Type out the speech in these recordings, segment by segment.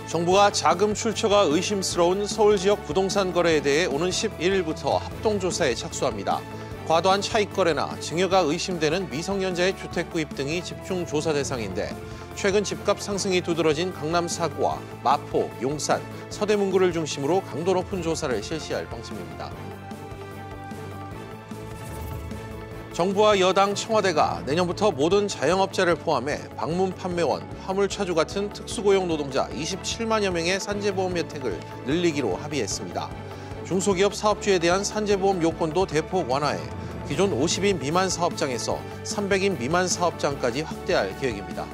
정부가 자금 출처가 의심스러운 서울 지역 부동산 거래에 대해 오는 11일부터 합동조사에 착수합니다. 과도한 차익 거래나 증여가 의심되는 미성년자의 주택 구입 등이 집중 조사 대상인데 최근 집값 상승이 두드러진 강남 4구와 마포, 용산, 서대문구를 중심으로 강도 높은 조사를 실시할 방침입니다. 정부와 여당 청와대가 내년부터 모든 자영업자를 포함해 방문 판매원, 화물차주 같은 특수고용 노동자 27만여 명의 산재보험 혜택을 늘리기로 합의했습니다. 중소기업 사업주에 대한 산재보험 요건도 대폭 완화해 기존 50인 미만 사업장에서 300인 미만 사업장까지 확대할 계획입니다.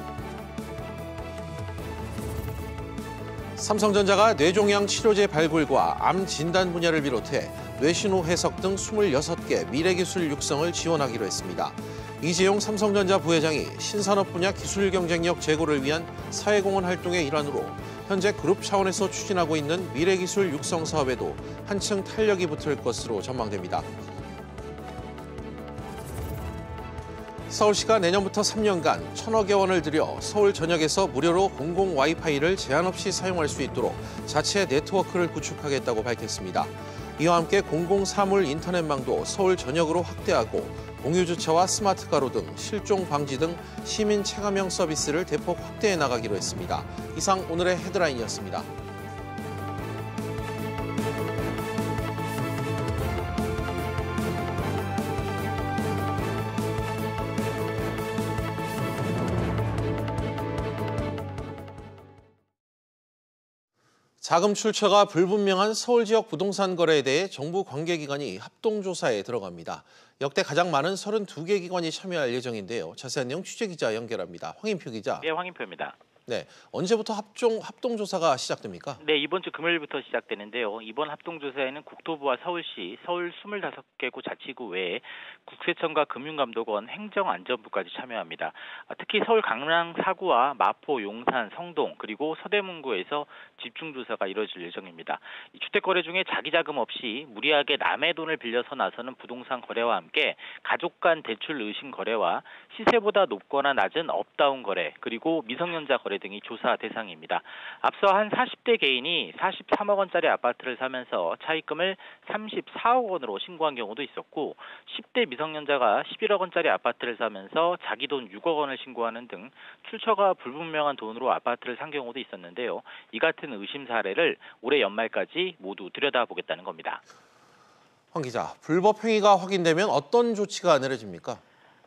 삼성전자가 뇌종양 치료제 발굴과 암 진단 분야를 비롯해 뇌신호 해석 등 26개 미래기술 육성을 지원하기로 했습니다. 이재용 삼성전자 부회장이 신산업 분야 기술 경쟁력 제고를 위한 사회공헌 활동의 일환으로 현재 그룹 차원에서 추진하고 있는 미래기술 육성 사업에도 한층 탄력이 붙을 것으로 전망됩니다. 서울시가 내년부터 3년간 1,000억여 원을 들여 서울 전역에서 무료로 공공 와이파이를 제한 없이 사용할 수 있도록 자체 네트워크를 구축하겠다고 밝혔습니다. 이와 함께 공공사물 인터넷망도 서울 전역으로 확대하고 공유주차와 스마트가로 등 실종 방지 등 시민 체감형 서비스를 대폭 확대해 나가기로 했습니다. 이상 오늘의 헤드라인이었습니다. 자금 출처가 불분명한 서울 지역 부동산 거래에 대해 정부 관계기관이 합동조사에 들어갑니다. 역대 가장 많은 32개 기관이 참여할 예정인데요. 자세한 내용 취재기자 연결합니다. 황인표 기자. 네, 황인표입니다. 네, 언제부터 합동조사가 시작됩니까? 네, 이번 주 금요일부터 시작되는데요. 이번 합동조사에는 국토부와 서울시, 서울 25개구 자치구 외에 국세청과 금융감독원, 행정안전부까지 참여합니다. 특히 서울 강남 4구와 마포, 용산, 성동, 그리고 서대문구에서 집중조사가 이뤄질 예정입니다. 주택거래 중에 자기 자금 없이 무리하게 남의 돈을 빌려서 나서는 부동산 거래와 함께 가족 간 대출 의심 거래와 시세보다 높거나 낮은 업다운 거래, 그리고 미성년자 거래 등이 조사 대상입니다. 앞서 한 40대 개인이 43억 원짜리 아파트를 사면서 차입금을 34억 원으로 신고한 경우도 있었고 10대 미성년자가 11억 원짜리 아파트를 사면서 자기 돈 6억 원을 신고하는 등 출처가 불분명한 돈으로 아파트를 산 경우도 있었는데요. 이 같은 의심 사례를 올해 연말까지 모두 들여다보겠다는 겁니다. 황 기자, 불법 행위가 확인되면 어떤 조치가 내려집니까?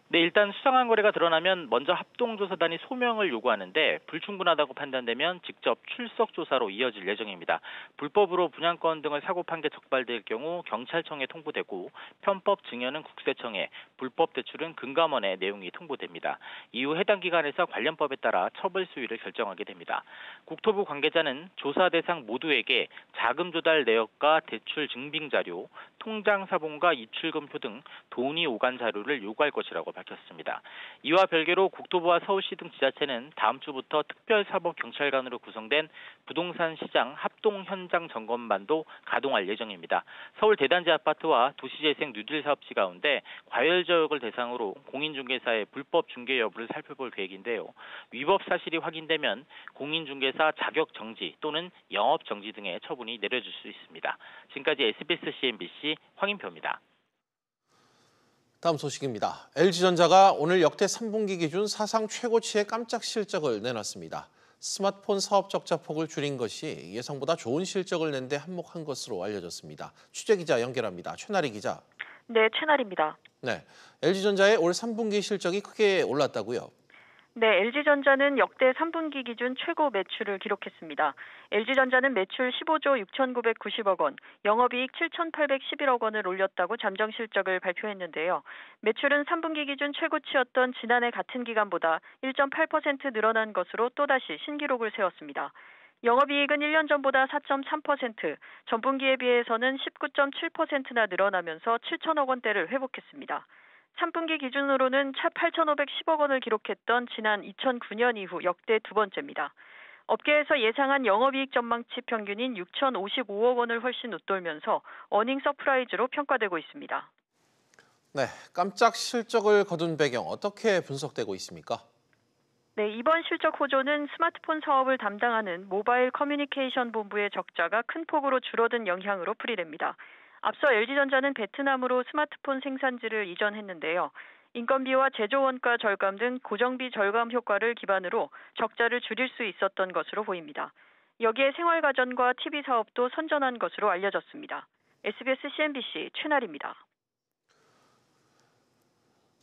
네, 일단 수상한 거래가 드러나면 먼저 합동조사단이 소명을 요구하는데 불충분하다고 판단되면 직접 출석 조사로 이어질 예정입니다. 불법으로 분양권 등을 사고 판게 적발될 경우 경찰청에 통보되고 편법 증여는 국세청에, 불법 대출은 금감원에 내용이 통보됩니다. 이후 해당 기관에서 관련 법에 따라 처벌 수위를 결정하게 됩니다. 국토부 관계자는 조사 대상 모두에게 자금 조달 내역과 대출 증빙 자료, 통장 사본과 입출금표 등 돈이 오간 자료를 요구할 것이라고 밝혔습니다. 이와 별개로 국토부와 서울시 등 지자체는 다음 주부터 특별사법경찰관으로 구성된 부동산 시장 합동 현장 점검반도 가동할 예정입니다. 서울 대단지 아파트와 도시재생 뉴딜 사업지 가운데 과열지역을 대상으로 공인중개사의 불법 중개 여부를 살펴볼 계획인데요. 위법 사실이 확인되면 공인중개사 자격 정지 또는 영업 정지 등의 처분이 내려질 수 있습니다. 지금까지 SBS CNBC 황인표입니다. 다음 소식입니다. LG전자가 오늘 역대 3분기 기준 사상 최고치의 깜짝 실적을 내놨습니다. 스마트폰 사업 적자 폭을 줄인 것이 예상보다 좋은 실적을 낸 데 한몫한 것으로 알려졌습니다. 취재기자 연결합니다. 최나리 기자. 네, 최나리입니다. 네, LG전자의 올 3분기 실적이 크게 올랐다고요? 네, LG전자는 역대 3분기 기준 최고 매출을 기록했습니다. LG전자는 매출 15조 6,990억 원, 영업이익 7,811억 원을 올렸다고 잠정 실적을 발표했는데요. 매출은 3분기 기준 최고치였던 지난해 같은 기간보다 1.8% 늘어난 것으로 또다시 신기록을 세웠습니다. 영업이익은 1년 전보다 4.3%, 전분기에 비해서는 19.7%나 늘어나면서 7천억 원대를 회복했습니다. 3분기 기준으로는 8,510억 원을 기록했던 지난 2009년 이후 역대 두 번째입니다. 업계에서 예상한 영업이익 전망치 평균인 6,055억 원을 훨씬 웃돌면서 어닝 서프라이즈로 평가되고 있습니다. 네, 깜짝 실적을 거둔 배경 어떻게 분석되고 있습니까? 네, 이번 실적 호조는 스마트폰 사업을 담당하는 모바일 커뮤니케이션 본부의 적자가 큰 폭으로 줄어든 영향으로 풀이됩니다. 앞서 LG전자는 베트남으로 스마트폰 생산지를 이전했는데요. 인건비와 제조 원가 절감 등 고정비 절감 효과를 기반으로 적자를 줄일 수 있었던 것으로 보입니다. 여기에 생활가전과 TV 사업도 선전한 것으로 알려졌습니다. SBS CNBC 최나리입니다.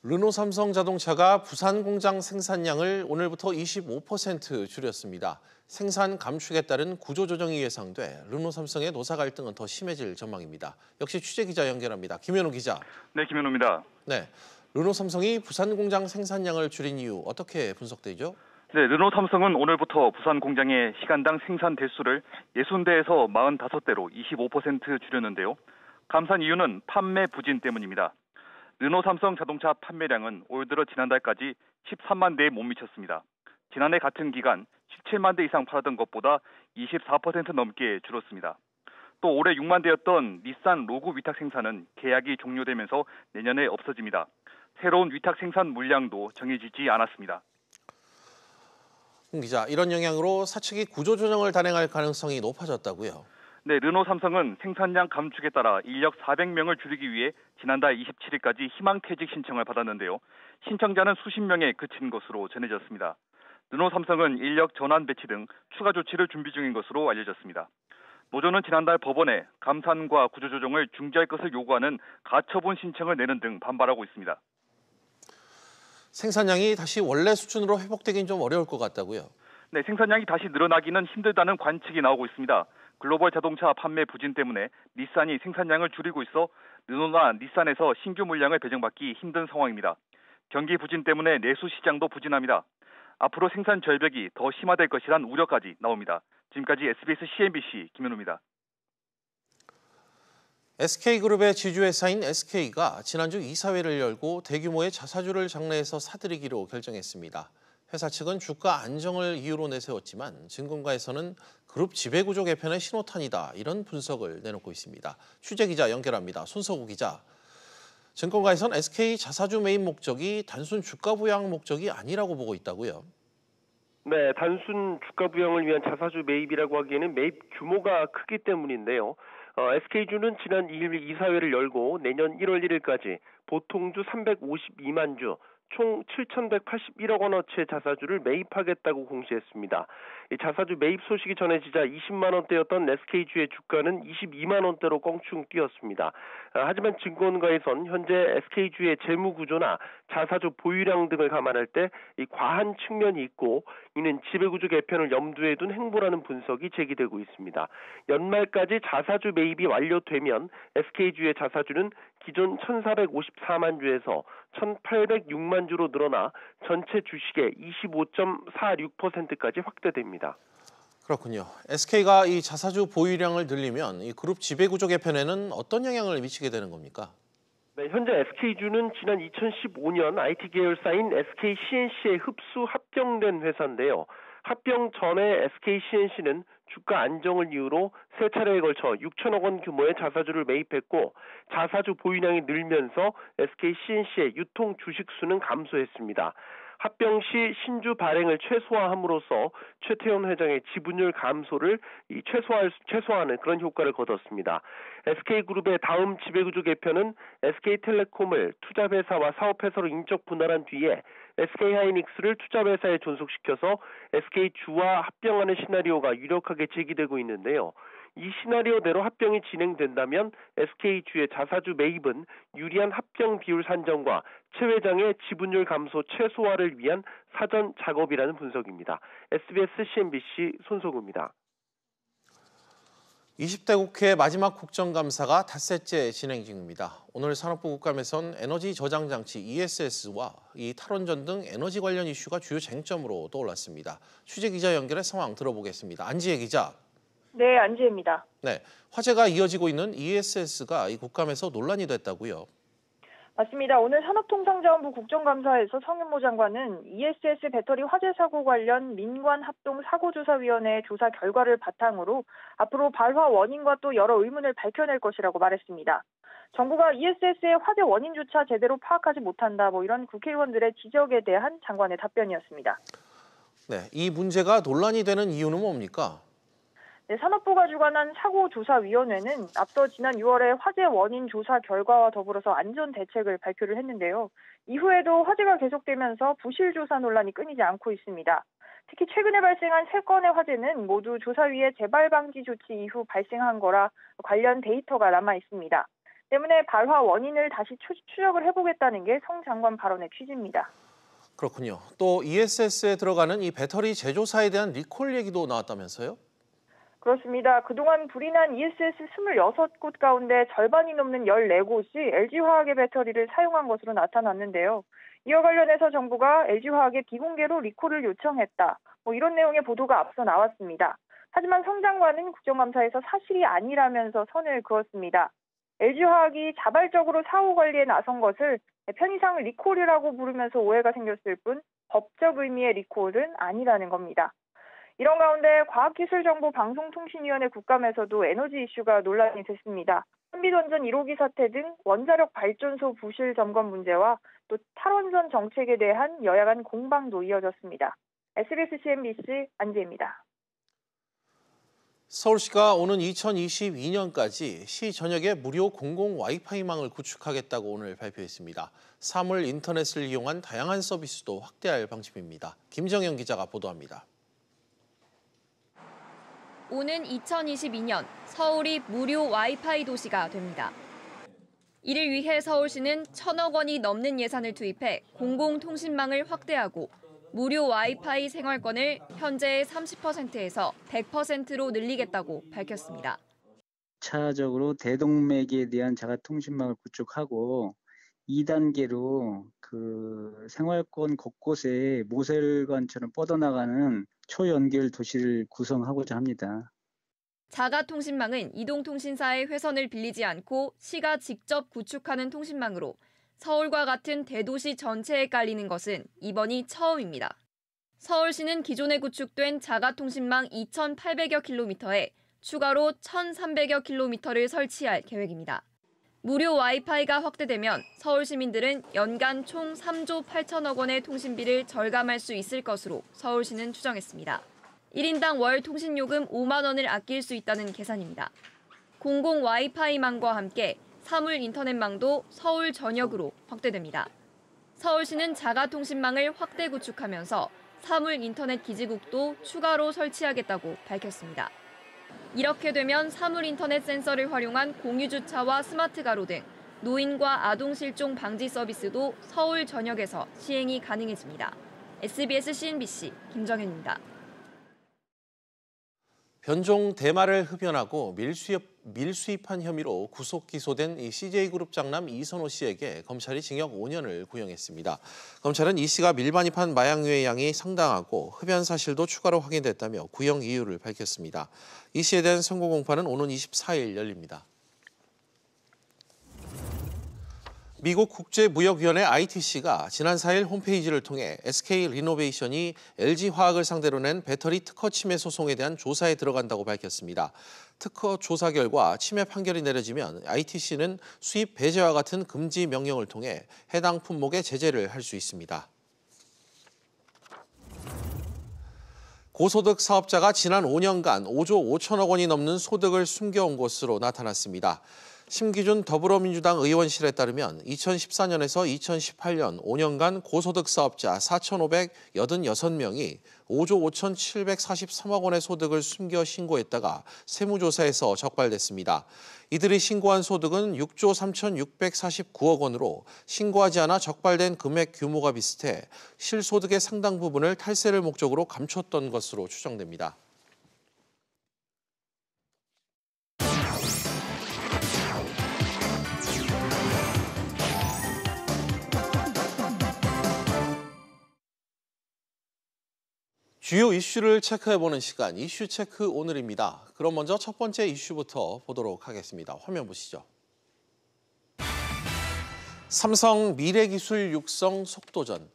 르노 삼성 자동차가 부산 공장 생산량을 오늘부터 25% 줄였습니다. 생산 감축에 따른 구조조정이 예상돼 르노 삼성의 노사 갈등은 더 심해질 전망입니다. 역시 취재기자 연결합니다. 김현우 기자. 네, 김현우입니다. 네, 르노 삼성이 부산 공장 생산량을 줄인 이유 어떻게 분석되죠? 네, 르노 삼성은 오늘부터 부산 공장의 시간당 생산 대수를 60대에서 45대로 25% 줄였는데요. 감산 이유는 판매 부진 때문입니다. 르노 삼성 자동차 판매량은 올 들어 지난달까지 13만 대에 못 미쳤습니다. 지난해 같은 기간 17만 대 이상 팔았던 것보다 24% 넘게 줄었습니다. 또 올해 6만 대였던 닛산 로구 위탁 생산은 계약이 종료되면서 내년에 없어집니다. 새로운 위탁 생산 물량도 정해지지 않았습니다. 기자, 이런 영향으로 사측이 구조조정을 단행할 가능성이 높아졌다고요? 네, 르노 삼성은 생산량 감축에 따라 인력 400명을 줄이기 위해 지난달 27일까지 희망퇴직 신청을 받았는데요. 신청자는 수십 명에 그친 것으로 전해졌습니다. 르노 삼성은 인력 전환 배치 등 추가 조치를 준비 중인 것으로 알려졌습니다. 노조는 지난달 법원에 감산과 구조조정을 중지할 것을 요구하는 가처분 신청을 내는 등 반발하고 있습니다. 생산량이 다시 원래 수준으로 회복되긴 좀 어려울 것 같다고요? 네, 생산량이 다시 늘어나기는 힘들다는 관측이 나오고 있습니다. 글로벌 자동차 판매 부진 때문에 닛산이 생산량을 줄이고 있어 르노나 닛산에서 신규 물량을 배정받기 힘든 상황입니다. 경기 부진 때문에 내수 시장도 부진합니다. 앞으로 생산 절벽이 더 심화될 것이란 우려까지 나옵니다. 지금까지 SBS CNBC 김현우입니다. SK그룹의 지주회사인 SK가 지난주 이사회를 열고 대규모의 자사주를 장내에서 사들이기로 결정했습니다. 회사 측은 주가 안정을 이유로 내세웠지만 증권가에서는 그룹 지배구조 개편의 신호탄이다, 이런 분석을 내놓고 있습니다. 취재기자 연결합니다. 손석우 기자. 증권가에서는 SK 자사주 매입 목적이 단순 주가 부양 목적이 아니라고 보고 있다고요? 네, 단순 주가 부양을 위한 자사주 매입이라고 하기에는 매입 규모가 크기 때문인데요. SK주는 지난 2일 이사회를 열고 내년 1월 1일까지 보통주 352만 주, 총 7,181억 원어치의 자사주를 매입하겠다고 공시했습니다. 이 자사주 매입 소식이 전해지자 20만 원대였던 SK주의 주가는 22만 원대로 껑충 뛰었습니다. 하지만 증권가에선 현재 SK주의 재무 구조나 자사주 보유량 등을 감안할 때 이 과한 측면이 있고 이는 지배구조 개편을 염두에 둔 행보라는 분석이 제기되고 있습니다. 연말까지 자사주 매입이 완료되면 SK주의 자사주는 기존 1,454만 주에서 1,806만 주로 늘어나 전체 주식의 25.46%까지 확대됩니다. 그렇군요. SK가 이 자사주 보유량을 늘리면 이 그룹 지배구조 개편에는 어떤 영향을 미치게 되는 겁니까? 네, 현재 SK주는 지난 2015년 IT 계열사인 SK C&C에 흡수 합병된 회사인데요. 합병 전에 SK C&C는 주가 안정을 이유로 세 차례에 걸쳐 6천억 원 규모의 자사주를 매입했고 자사주 보유량이 늘면서 SK C&C의 유통 주식 수는 감소했습니다. 합병 시 신주 발행을 최소화함으로써 최태원 회장의 지분율 감소를 최소화하는 그런 효과를 거뒀습니다. SK그룹의 다음 지배구조 개편은 SK텔레콤을 투자회사와 사업회사로 인적 분할한 뒤에 SK하이닉스를 투자회사에 존속시켜서 SK주와 합병하는 시나리오가 유력하게 제기되고 있는데요. 이 시나리오대로 합병이 진행된다면 SK주의 자사주 매입은 유리한 합병 비율 산정과 최 회장의 지분율 감소 최소화를 위한 사전 작업이라는 분석입니다. SBS CNBC 손석우입니다. 20대 국회 마지막 국정감사가 닷새째 진행 중입니다. 오늘 산업부 국감에선 에너지 저장 장치 ESS와 이 탈원전 등 에너지 관련 이슈가 주요 쟁점으로 떠올랐습니다. 취재 기자 연결해 상황 들어보겠습니다. 안지혜 기자. 네, 안지혜입니다. 네, 화제가 이어지고 있는 ESS가 이 국감에서 논란이 됐다고요? 맞습니다. 오늘 산업통상자원부 국정감사에서 성윤모 장관은 ESS 배터리 화재 사고 관련 민관합동사고조사위원회 조사 결과를 바탕으로 앞으로 발화 원인과 또 여러 의문을 밝혀낼 것이라고 말했습니다. 정부가 ESS의 화재 원인조차 제대로 파악하지 못한다, 이런 국회의원들의 지적에 대한 장관의 답변이었습니다. 네, 이 문제가 논란이 되는 이유는 뭡니까? 네, 산업부가 주관한 사고조사위원회는 앞서 지난 6월에 화재 원인 조사 결과와 더불어서 안전 대책을 발표를 했는데요. 이후에도 화재가 계속되면서 부실 조사 논란이 끊이지 않고 있습니다. 특히 최근에 발생한 3건의 화재는 모두 조사위의 재발 방지 조치 이후 발생한 거라 관련 데이터가 남아 있습니다. 때문에 발화 원인을 다시 추적을 해보겠다는 게 성 장관 발언의 취지입니다. 그렇군요. 또 ESS에 들어가는 이 배터리 제조사에 대한 리콜 얘기도 나왔다면서요? 그렇습니다. 그동안 불이 난 ESS 26곳 가운데 절반이 넘는 14곳이 LG화학의 배터리를 사용한 것으로 나타났는데요. 이와 관련해서 정부가 LG화학에 비공개로 리콜을 요청했다. 이런 내용의 보도가 앞서 나왔습니다. 하지만 성 장관은 국정감사에서 사실이 아니라면서 선을 그었습니다. LG화학이 자발적으로 사후 관리에 나선 것을 편의상 리콜이라고 부르면서 오해가 생겼을 뿐 법적 의미의 리콜은 아니라는 겁니다. 이런 가운데 과학기술정보방송통신위원회 국감에서도 에너지 이슈가 논란이 됐습니다. 한빛원전 1호기 사태 등 원자력 발전소 부실 점검 문제와 또 탈원전 정책에 대한 여야 간 공방도 이어졌습니다. SBS CNBC 안지혜입니다. 서울시가 오는 2022년까지 시 전역에 무료 공공 와이파이망을 구축하겠다고 오늘 발표했습니다. 사물 인터넷을 이용한 다양한 서비스도 확대할 방침입니다. 김정현 기자가 보도합니다. 오는 2022년 서울이 무료 와이파이 도시가 됩니다. 이를 위해 서울시는 1,000억 원이 넘는 예산을 투입해 공공통신망을 확대하고 무료 와이파이 생활권을 현재의 30%에서 100%로 늘리겠다고 밝혔습니다. 차적으로 대동맥에 대한 자가통신망을 구축하고 2단계로 그 생활권 곳곳에 모셀관처럼 뻗어나가는 초연결 도시를 구성하고자 합니다. 자가통신망은 이동통신사의 회선을 빌리지 않고 시가 직접 구축하는 통신망으로 서울과 같은 대도시 전체에 깔리는 것은 이번이 처음입니다. 서울시는 기존에 구축된 자가통신망 2,800여 킬로미터에 추가로 1,300여 킬로미터를 설치할 계획입니다. 무료 와이파이가 확대되면 서울 시민들은 연간 총 3조 8천억 원의 통신비를 절감할 수 있을 것으로 서울시는 추정했습니다. 1인당 월 통신요금 5만 원을 아낄 수 있다는 계산입니다. 공공 와이파이망과 함께 사물 인터넷망도 서울 전역으로 확대됩니다. 서울시는 자가통신망을 확대 구축하면서 사물 인터넷 기지국도 추가로 설치하겠다고 밝혔습니다. 이렇게 되면 사물 인터넷 센서를 활용한 공유주차와 스마트 가로 등 노인과 아동 실종 방지 서비스도 서울 전역에서 시행이 가능해집니다. SBS CNBC 김정현입니다. 변종 대마를 흡연하고 밀수입한 흡미로 구속 기소된 이 CJ그룹 장남 이선호 씨에게 검찰이 징역 5년을 구형했습니다. 검찰은 이 씨가 밀반입한 마약류의 양이 상당하고 흡연 사실도 추가로 확인됐다며 구형 이유를 밝혔습니다. 이 씨에 대한 선고 공판은 오는 24일 열립니다. 미국 국제무역위원회 ITC가 지난 4일 홈페이지를 통해 SK리노베이션이 LG화학을 상대로 낸 배터리 특허 침해 소송에 대한 조사에 들어간다고 밝혔습니다. 특허 조사 결과 침해 판결이 내려지면 ITC는 수입 배제와 같은 금지 명령을 통해 해당 품목에 제재를 할 수 있습니다. 고소득 사업자가 지난 5년간 5조 5천억 원이 넘는 소득을 숨겨온 것으로 나타났습니다. 심기준 더불어민주당 의원실에 따르면 2014년에서 2018년 5년간 고소득 사업자 4,586명이 5조 5,743억 원의 소득을 숨겨 신고했다가 세무조사에서 적발됐습니다. 이들이 신고한 소득은 6조 3,649억 원으로 신고하지 않아 적발된 금액 규모가 비슷해 실소득의 상당 부분을 탈세를 목적으로 감췄던 것으로 추정됩니다. 주요 이슈를 체크해보는 시간, 이슈 체크 오늘입니다. 그럼 먼저 첫 번째 이슈부터 보도록 하겠습니다. 화면 보시죠. 삼성 미래기술 육성 속도전.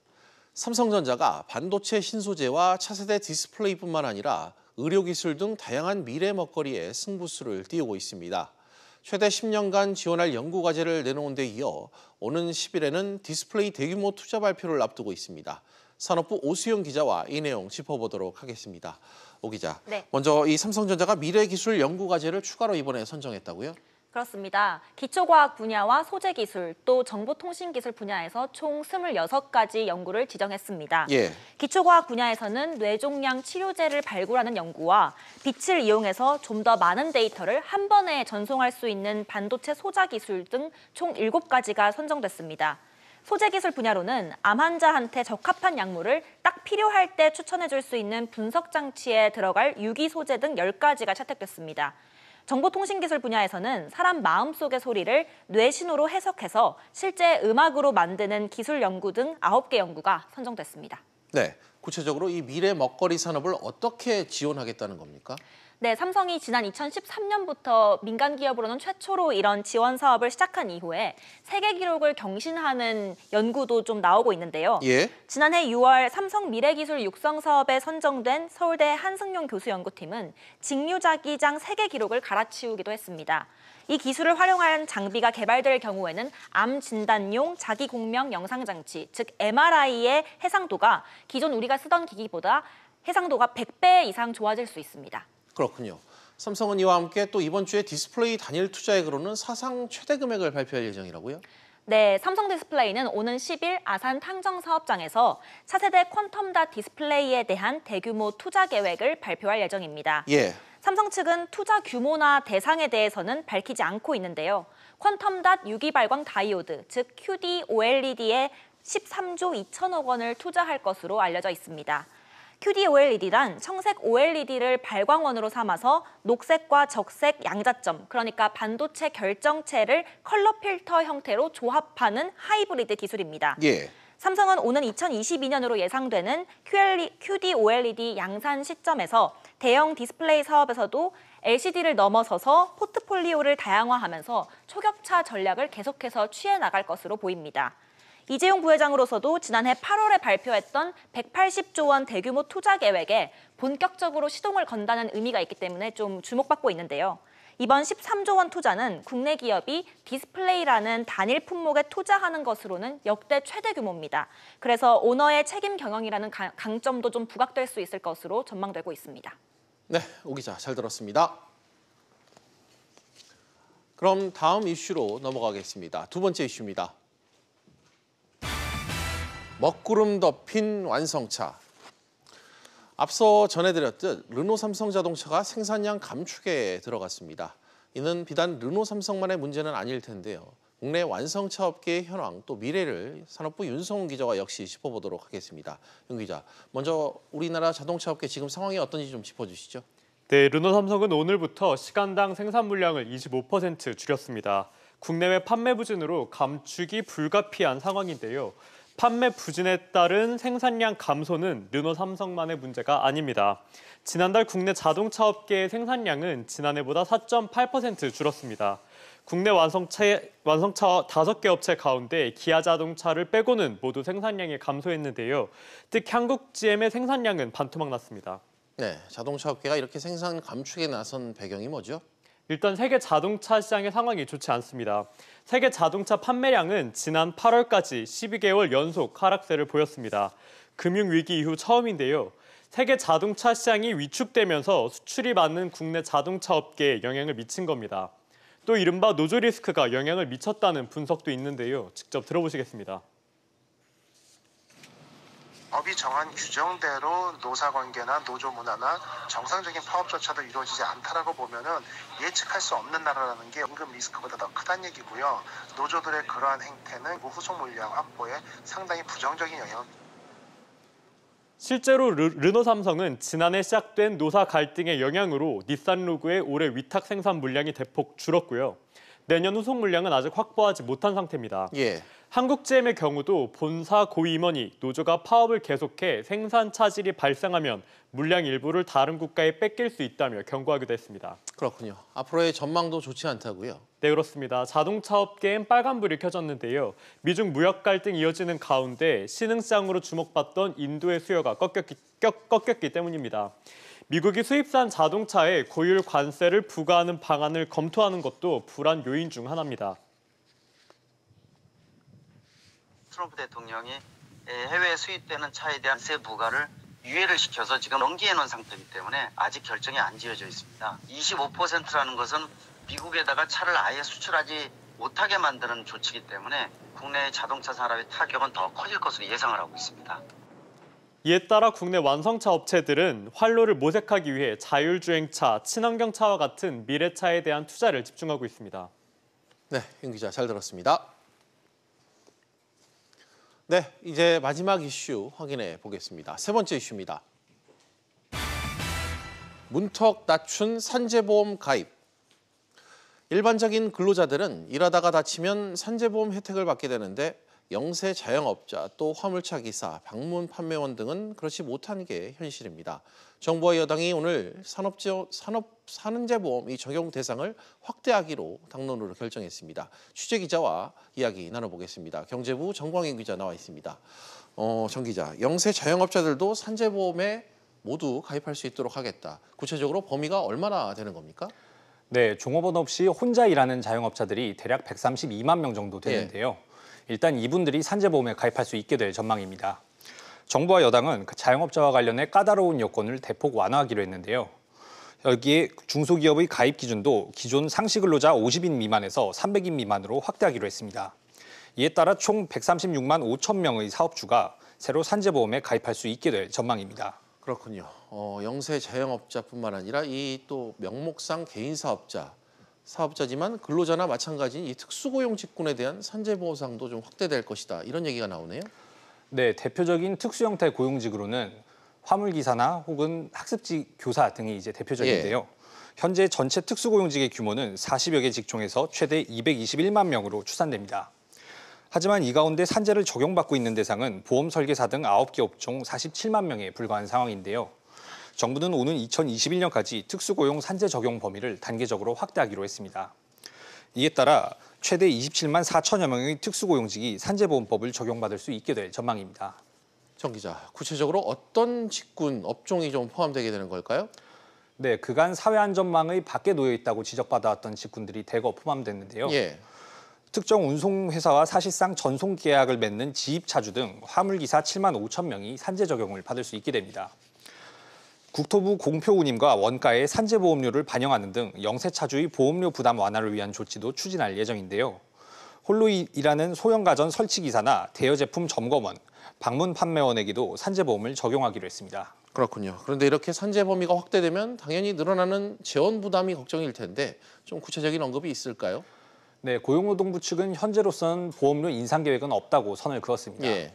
삼성전자가 반도체 신소재와 차세대 디스플레이뿐만 아니라 의료기술 등 다양한 미래 먹거리에 승부수를 띄우고 있습니다. 최대 10년간 지원할 연구과제를 내놓은 데 이어 오는 10일에는 디스플레이 대규모 투자 발표를 앞두고 있습니다. 산업부 오수영 기자와 이 내용 짚어보도록 하겠습니다. 오 기자, 네. 먼저 이 삼성전자가 미래기술 연구과제를 추가로 이번에 선정했다고요? 그렇습니다. 기초과학 분야와 소재기술, 또 정보통신기술 분야에서 총 26가지 연구를 지정했습니다. 예. 기초과학 분야에서는 뇌종양 치료제를 발굴하는 연구와 빛을 이용해서 좀 더 많은 데이터를 한 번에 전송할 수 있는 반도체 소자 기술 등 총 7가지가 선정됐습니다. 소재기술 분야로는 암 환자한테 적합한 약물을 딱 필요할 때 추천해줄 수 있는 분석장치에 들어갈 유기소재 등 10가지가 채택됐습니다. 정보통신기술 분야에서는 사람 마음속의 소리를 뇌신호로 해석해서 실제 음악으로 만드는 기술 연구 등 9개 연구가 선정됐습니다. 네, 구체적으로 이 미래 먹거리 산업을 어떻게 지원하겠다는 겁니까? 네, 삼성이 지난 2013년부터 민간 기업으로는 최초로 이런 지원 사업을 시작한 이후에 세계 기록을 경신하는 연구도 좀 나오고 있는데요. 예. 지난해 6월 삼성 미래기술 육성 사업에 선정된 서울대 한승용 교수 연구팀은 직류자기장 세계 기록을 갈아치우기도 했습니다. 이 기술을 활용한 장비가 개발될 경우에는 암 진단용 자기공명 영상장치, 즉 MRI의 해상도가 기존 우리가 쓰던 기기보다 해상도가 100배 이상 좋아질 수 있습니다. 그렇군요. 삼성은 이와 함께 또 이번 주에 디스플레이 단일 투자액으로는 사상 최대 금액을 발표할 예정이라고요? 네, 삼성 디스플레이는 오는 10일 아산 탕정 사업장에서 차세대 퀀텀닷 디스플레이에 대한 대규모 투자 계획을 발표할 예정입니다. 예. 삼성 측은 투자 규모나 대상에 대해서는 밝히지 않고 있는데요. 퀀텀닷 유기발광 다이오드, 즉 QD-OLED에 13조 2천억 원을 투자할 것으로 알려져 있습니다. QD-OLED란 청색 OLED를 발광원으로 삼아서 녹색과 적색 양자점, 그러니까 반도체 결정체를 컬러 필터 형태로 조합하는 하이브리드 기술입니다. 예. 삼성은 오는 2022년으로 예상되는 QD-OLED 양산 시점에서 대형 디스플레이 사업에서도 LCD를 넘어서서 포트폴리오를 다양화하면서 초격차 전략을 계속해서 취해 나갈 것으로 보입니다. 이재용 부회장으로서도 지난해 8월에 발표했던 180조 원 대규모 투자 계획에 본격적으로 시동을 건다는 의미가 있기 때문에 좀 주목받고 있는데요. 이번 13조 원 투자는 국내 기업이 디스플레이라는 단일 품목에 투자하는 것으로는 역대 최대 규모입니다. 그래서 오너의 책임 경영이라는 강점도 좀 부각될 수 있을 것으로 전망되고 있습니다. 네, 오 기자 잘 들었습니다. 그럼 다음 이슈로 넘어가겠습니다. 두 번째 이슈입니다. 먹구름 덮인 완성차. 앞서 전해드렸듯 르노 삼성 자동차가 생산량 감축에 들어갔습니다. 이는 비단 르노 삼성만의 문제는 아닐 텐데요. 국내 완성차 업계의 현황 또 미래를 산업부 윤성훈 기자와 역시 짚어보도록 하겠습니다. 윤 기자, 먼저 우리나라 자동차 업계 지금 상황이 어떤지 좀 짚어주시죠. 네, 르노 삼성은 오늘부터 시간당 생산 물량을 25% 줄였습니다. 국내외 판매 부진으로 감축이 불가피한 상황인데요. 판매 부진에 따른 생산량 감소는 르노 삼성만의 문제가 아닙니다. 지난달 국내 자동차 업계의 생산량은 지난해보다 4.8% 줄었습니다. 국내 완성차 5개 업체 가운데 기아 자동차를 빼고는 모두 생산량이 감소했는데요. 특히 한국 GM의 생산량은 반토막 났습니다. 네, 자동차 업계가 이렇게 생산 감축에 나선 배경이 뭐죠? 일단 세계 자동차 시장의 상황이 좋지 않습니다. 세계 자동차 판매량은 지난 8월까지 12개월 연속 하락세를 보였습니다. 금융위기 이후 처음인데요. 세계 자동차 시장이 위축되면서 수출이 많은 국내 자동차 업계에 영향을 미친 겁니다. 또 이른바 노조 리스크가 영향을 미쳤다는 분석도 있는데요. 직접 들어보시겠습니다. 법이 정한 규정대로 노사관계나 노조 문화나 정상적인 파업조차도 이루어지지 않다라고 보면은 예측할 수 없는 나라라는 게 임금 리스크보다 더 크다는 얘기고요. 노조들의 그러한 행태는 후속 물량 확보에 상당히 부정적인 영향을. 실제로 르노 삼성은 지난해 시작된 노사 갈등의 영향으로 닛산 로그의 올해 위탁 생산 물량이 대폭 줄었고요. 내년 후속 물량은 아직 확보하지 못한 상태입니다. 예. 한국 GM의 경우도 본사 고위 임원이 노조가 파업을 계속해 생산 차질이 발생하면 물량 일부를 다른 국가에 뺏길 수 있다며 경고하기도 했습니다. 그렇군요. 앞으로의 전망도 좋지 않다고요? 네, 그렇습니다. 자동차 업계엔 빨간불이 켜졌는데요. 미중 무역 갈등이 이어지는 가운데 신흥시장으로 주목받던 인도의 수요가 꺾였기 때문입니다. 미국이 수입산 자동차에 고율 관세를 부과하는 방안을 검토하는 것도 불안 요인 중 하나입니다. 트럼프 대통령이 해외에 수입되는 차에 대한 세 부과를 유예를 시켜서 지금 연기해 놓은 상태이기 때문에 아직 결정이 안 지어져 있습니다. 25%라는 것은 미국에다가 차를 아예 수출하지 못하게 만드는 조치이기 때문에 국내 자동차 산업의 타격은 더 커질 것으로 예상을 하고 있습니다. 이에 따라 국내 완성차 업체들은 활로를 모색하기 위해 자율주행차, 친환경차와 같은 미래차에 대한 투자를 집중하고 있습니다. 네, 윤 기자 잘 들었습니다. 네, 이제 마지막 이슈 확인해 보겠습니다. 세 번째 이슈입니다. 문턱 낮춘 산재보험 가입. 일반적인 근로자들은 일하다가 다치면 산재보험 혜택을 받게 되는데 영세 자영업자, 또 화물차 기사, 방문 판매원 등은 그렇지 못한 게 현실입니다. 정부와 여당이 오늘 산업산재보험 이 적용 대상을 확대하기로 당론으로 결정했습니다. 취재 기자와 이야기 나눠보겠습니다. 경제부 정광인 기자 나와 있습니다. 정 기자, 영세 자영업자들도 산재보험에 모두 가입할 수 있도록 하겠다. 구체적으로 범위가 얼마나 되는 겁니까? 네, 종업원 없이 혼자 일하는 자영업자들이 대략 132만 명 정도 되는데요. 일단 이분들이 산재보험에 가입할 수 있게 될 전망입니다. 정부와 여당은 자영업자와 관련해 까다로운 요건을 대폭 완화하기로 했는데요. 여기에 중소기업의 가입 기준도 기존 상시근로자 50인 미만에서 300인 미만으로 확대하기로 했습니다. 이에 따라 총 136만 5천 명의 사업주가 새로 산재보험에 가입할 수 있게 될 전망입니다. 그렇군요. 영세 자영업자뿐만 아니라 이 또 명목상 개인 사업자지만 근로자나 마찬가지인 이 특수고용 직군에 대한 산재보호상도 좀 확대될 것이다. 이런 얘기가 나오네요. 네, 대표적인 특수형태 고용직으로는 화물기사나 혹은 학습지 교사 등이 이제 대표적인데요. 현재 전체 특수고용직의 규모는 40여 개 직종에서 최대 221만 명으로 추산됩니다. 하지만 이 가운데 산재를 적용받고 있는 대상은 보험 설계사 등 9개 업종 47만 명에 불과한 상황인데요. 정부는 오는 2021년까지 특수고용 산재 적용 범위를 단계적으로 확대하기로 했습니다. 이에 따라 최대 27만 4천여 명의 특수고용직이 산재보험법을 적용받을 수 있게 될 전망입니다. 정 기자, 구체적으로 어떤 직군, 업종이 좀 포함되게 되는 걸까요? 네, 그간 사회안전망의 밖에 놓여 있다고 지적받아왔던 직군들이 대거 포함됐는데요. 특정 운송회사와 사실상 전송 계약을 맺는 지입차주 등 화물기사 7만 5천 명이 산재 적용을 받을 수 있게 됩니다. 국토부 공표운임과 원가에 산재보험료를 반영하는 등 영세차주의 보험료 부담 완화를 위한 조치도 추진할 예정인데요. 홀로 일하는 소형가전 설치기사나 대여제품 점검원, 방문 판매원에게도 산재보험을 적용하기로 했습니다. 그렇군요. 그런데 이렇게 산재 범위가 확대되면 당연히 늘어나는 재원 부담이 걱정일 텐데 좀 구체적인 언급이 있을까요? 네, 고용노동부 측은 현재로서는 보험료 인상 계획은 없다고 선을 그었습니다.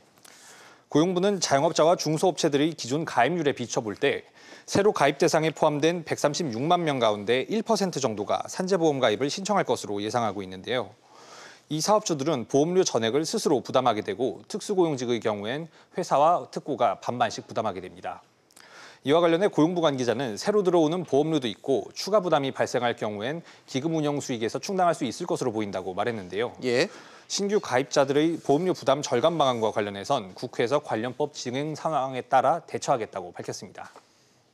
고용부는 자영업자와 중소업체들의 기존 가입률에 비춰볼 때 새로 가입 대상에 포함된 136만 명 가운데 1% 정도가 산재보험 가입을 신청할 것으로 예상하고 있는데요. 이 사업주들은 보험료 전액을 스스로 부담하게 되고 특수고용직의 경우엔 회사와 특고가 반반씩 부담하게 됩니다. 이와 관련해 고용부 관계자는 새로 들어오는 보험료도 있고 추가 부담이 발생할 경우엔 기금 운영 수익에서 충당할 수 있을 것으로 보인다고 말했는데요. 신규 가입자들의 보험료 부담 절감 방안과 관련해선 국회에서 관련법 진행 상황에 따라 대처하겠다고 밝혔습니다.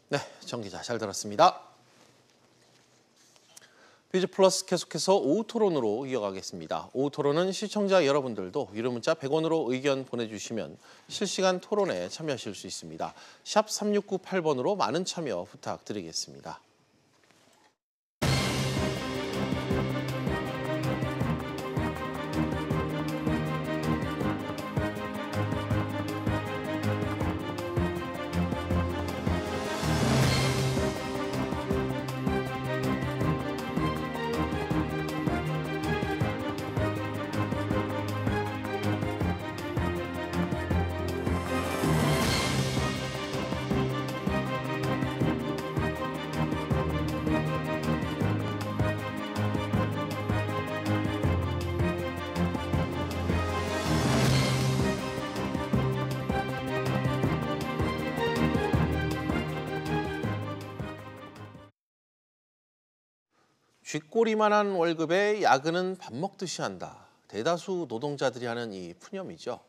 네, 정 기자 잘 들었습니다. 퀴즈 플러스 계속해서 오후 토론으로 이어가겠습니다. 오후 토론은 시청자 여러분들도 유료 문자 100원으로 의견 보내주시면 실시간 토론에 참여하실 수 있습니다. 샵 3698번으로 많은 참여 부탁드리겠습니다. 쥐꼬리만한 월급에 야근은 밥 먹듯이 한다. 대다수 노동자들이 하는 이 푸념이죠.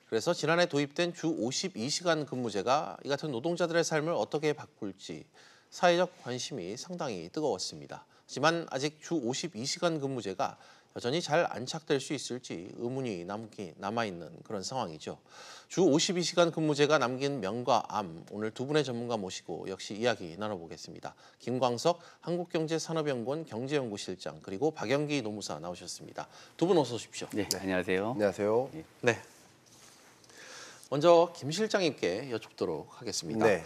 그래서 지난해 도입된 주 52시간 근무제가 이 같은 노동자들의 삶을 어떻게 바꿀지 사회적 관심이 상당히 뜨거웠습니다. 하지만 아직 주 52시간 근무제가 여전히 잘 안착될 수 있을지 의문이 남아있는 그런 상황이죠. 주 52시간 근무제가 남긴 명과 암, 오늘 두 분의 전문가 모시고 역시 이야기 나눠보겠습니다. 김광석 한국경제산업연구원 경제연구실장 그리고 박영기 노무사 나오셨습니다. 두 분 어서 오십시오. 네, 안녕하세요. 안녕하세요. 네. 먼저 김 실장님께 여쭙도록 하겠습니다. 네.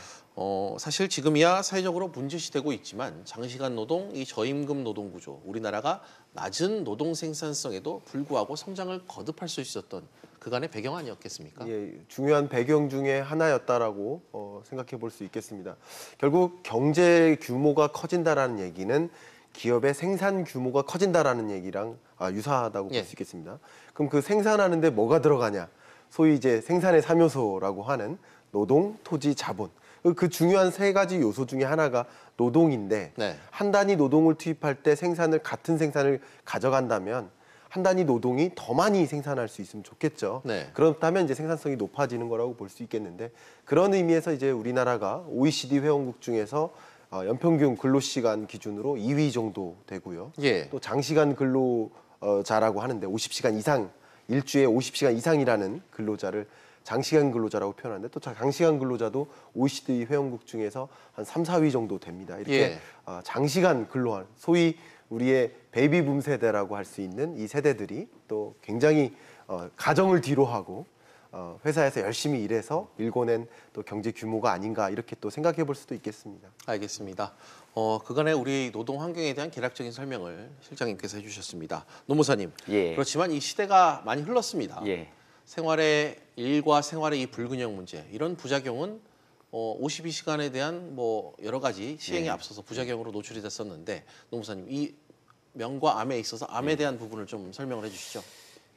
사실 지금이야 사회적으로 문제시되고 있지만 장시간 노동, 이 저임금 노동 구조, 우리나라가 낮은 노동 생산성에도 불구하고 성장을 거듭할 수 있었던 그간의 배경 아니었겠습니까? 예, 중요한 배경 중에 하나였다라고 생각해 볼 수 있겠습니다. 결국 경제 규모가 커진다라는 얘기는 기업의 생산 규모가 커진다라는 얘기랑 유사하다고 볼 수 있겠습니다. 그럼 그 생산하는데 뭐가 들어가냐? 소위 이제 생산의 3요소라고 하는 노동, 토지, 자본. 그 중요한 세 가지 요소 중에 하나가 노동인데 한 단위 노동을 투입할 때 같은 생산을 가져간다면 한 단위 노동이 더 많이 생산할 수 있으면 좋겠죠. 그렇다면 이제 생산성이 높아지는 거라고 볼 수 있겠는데 그런 의미에서 이제 우리나라가 OECD 회원국 중에서 연평균 근로시간 기준으로 2위 정도 되고요. 또 장시간 근로자라고 하는데 50시간 이상 일주에 50시간 이상이라는 근로자를 장시간 근로자라고 표현하는데 또 장시간 근로자도 OECD 회원국 중에서 한 3, 4위 정도 됩니다. 이렇게 장시간 근로한 소위 우리의 베이비붐 세대라고 할 수 있는 이 세대들이 또 굉장히 가정을 뒤로 하고 회사에서 열심히 일해서 일궈낸 또 경제 규모가 아닌가 이렇게 또 생각해 볼 수도 있겠습니다. 알겠습니다. 그간의 우리 노동 환경에 대한 개략적인 설명을 실장님께서 해주셨습니다. 노무사님, 그렇지만 이 시대가 많이 흘렀습니다. 생활의 일과 생활의 이 불균형 문제, 이런 부작용은 52시간에 대한 뭐 여러 가지 시행에 앞서서 부작용으로 노출이 됐었는데 노무사님, 이 명과 암에 있어서 암에 대한 부분을 좀 설명을 해주시죠.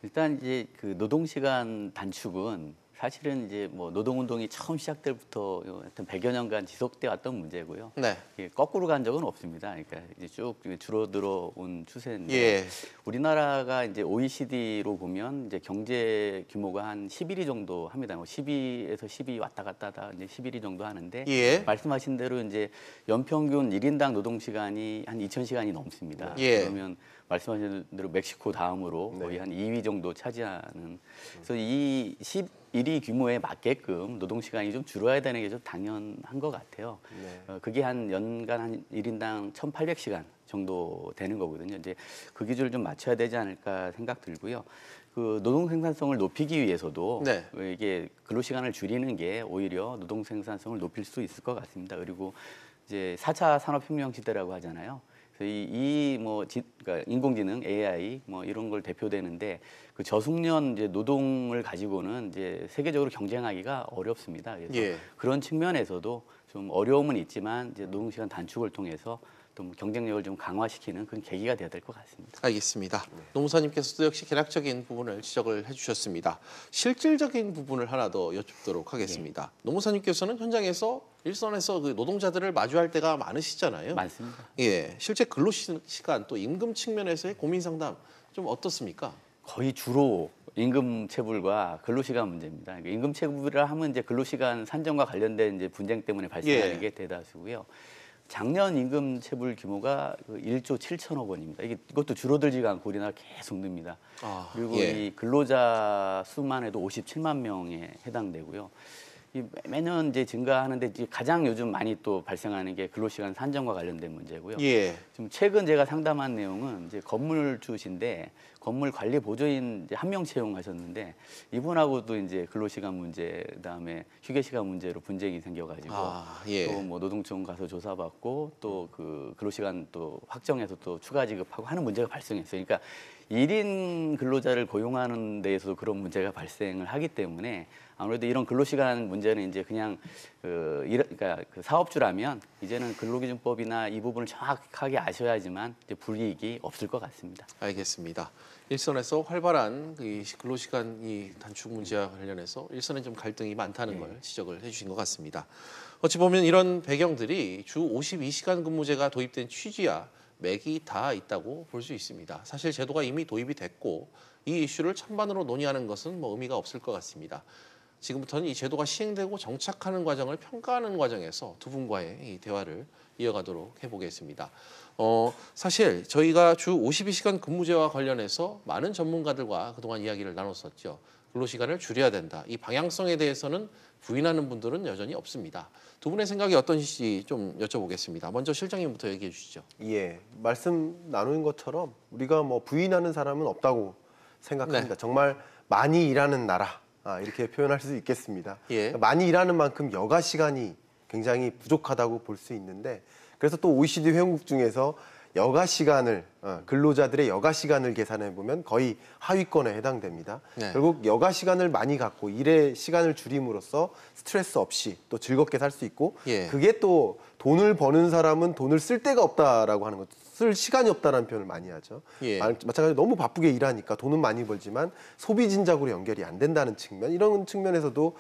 일단 이제 그 노동시간 단축은 사실은 이제 뭐 노동운동이 처음 시작될 부터 하여튼 100여 년간 지속돼 왔던 문제고요. 거꾸로 간 적은 없습니다. 그러니까 이제 쭉 줄어들어 온 추세인데 우리나라가 이제 OECD로 보면 이제 경제 규모가 한 11위 정도 합니다. 12에서 12 왔다 갔다 하다 이제 11위 정도 하는데 말씀하신 대로 이제 연평균 1인당 노동시간이 한 2,000시간이 넘습니다. 그러면 말씀하신 대로 멕시코 다음으로 거의 한 2위 정도 차지하는 그래서 이 11위 규모에 맞게끔 노동시간이 좀 줄어야 되는 게 좀 당연한 것 같아요. 그게 한 연간 한 1인당 1,800시간 정도 되는 거거든요. 이제 그 기준을 좀 맞춰야 되지 않을까 생각 들고요. 그 노동 생산성을 높이기 위해서도 이게 근로시간을 줄이는 게 오히려 노동 생산성을 높일 수 있을 것 같습니다. 그리고 이제 4차 산업혁명 시대라고 하잖아요. 그러니까 인공지능, AI 뭐 이런 걸 대표되는데 그 저숙련 이제 노동을 가지고는 이제 세계적으로 경쟁하기가 어렵습니다. 그래서 그런 측면에서도 좀 어려움은 있지만 이제 노동시간 단축을 통해서 또 경쟁력을 좀 강화시키는 그런 계기가 돼야 될 것 같습니다. 알겠습니다. 노무사님께서도 역시 개략적인 부분을 지적을 해주셨습니다. 실질적인 부분을 하나 더 여쭙도록 하겠습니다. 노무사님께서는 현장에서 일선에서 그 노동자들을 마주할 때가 많으시잖아요. 많습니다. 실제 근로시간 또 임금 측면에서의 고민 상담 좀 어떻습니까? 거의 주로 임금 체불과 근로시간 문제입니다. 그러니까 임금 체불을 하면 이제 근로시간 산정과 관련된 이제 분쟁 때문에 발생하는 게 대다수고요. 작년 임금 체불 규모가 1조 7천억 원입니다. 이것도 줄어들지가 않고 우리나라 계속 늡니다. 그리고 이 근로자 수만 해도 57만 명에 해당되고요. 매년 이제 증가하는데 이제 가장 요즘 많이 또 발생하는 게 근로시간 산정과 관련된 문제고요. 지금 최근 제가 상담한 내용은 이제 건물주신데 건물 관리 보조인 한 명 채용하셨는데 이분하고도 이제 근로시간 문제, 그다음에 휴게시간 문제로 분쟁이 생겨가지고 또 뭐 노동청 가서 조사받고 또 그 근로시간 또 확정해서 또 추가 지급하고 하는 문제가 발생했어요. 그러니까 1인 근로자를 고용하는 데에서도 그런 문제가 발생을 하기 때문에 아무래도 이런 근로시간 문제는 이제 그냥 그러니까 그 사업주라면 이제는 근로기준법이나 이 부분을 정확하게 아셔야지만 이제 불이익이 없을 것 같습니다. 알겠습니다. 일선에서 활발한 이 근로시간 이 단축 문제와 관련해서 일선에 좀 갈등이 많다는 걸 지적을 해주신 것 같습니다. 어찌 보면 이런 배경들이 주 52시간 근무제가 도입된 취지야 맥이 다 있다고 볼 수 있습니다. 사실 제도가 이미 도입이 됐고 이 이슈를 찬반으로 논의하는 것은 뭐 의미가 없을 것 같습니다. 지금부터는 이 제도가 시행되고 정착하는 과정을 평가하는 과정에서 두 분과의 이 대화를 이어가도록 해보겠습니다. 사실 저희가 주 52시간 근무제와 관련해서 많은 전문가들과 그동안 이야기를 나눴었죠. 근로시간을 줄여야 된다. 이 방향성에 대해서는 부인하는 분들은 여전히 없습니다. 두 분의 생각이 어떤지 좀 여쭤보겠습니다. 먼저 실장님부터 얘기해 주시죠. 예, 말씀 나누는 것처럼 우리가 뭐 부인하는 사람은 없다고 생각합니다. 네. 정말 많이 일하는 나라 이렇게 표현할 수 있겠습니다. 예. 많이 일하는 만큼 여가 시간이 굉장히 부족하다고 볼 수 있는데 그래서 또 OECD 회원국 중에서 여가 시간을 근로자들의 여가 시간을 계산해 보면 거의 하위권에 해당됩니다. 네. 결국 여가 시간을 많이 갖고 일의 시간을 줄임으로써 스트레스 없이 또 즐겁게 살 수 있고 예. 그게 또 돈을 버는 사람은 돈을 쓸 데가 없다라고 하는 것, 쓸 시간이 없다라는 표현을 많이 하죠. 예. 마찬가지로 너무 바쁘게 일하니까 돈은 많이 벌지만 소비 진작으로 연결이 안 된다는 측면, 이런 측면에서도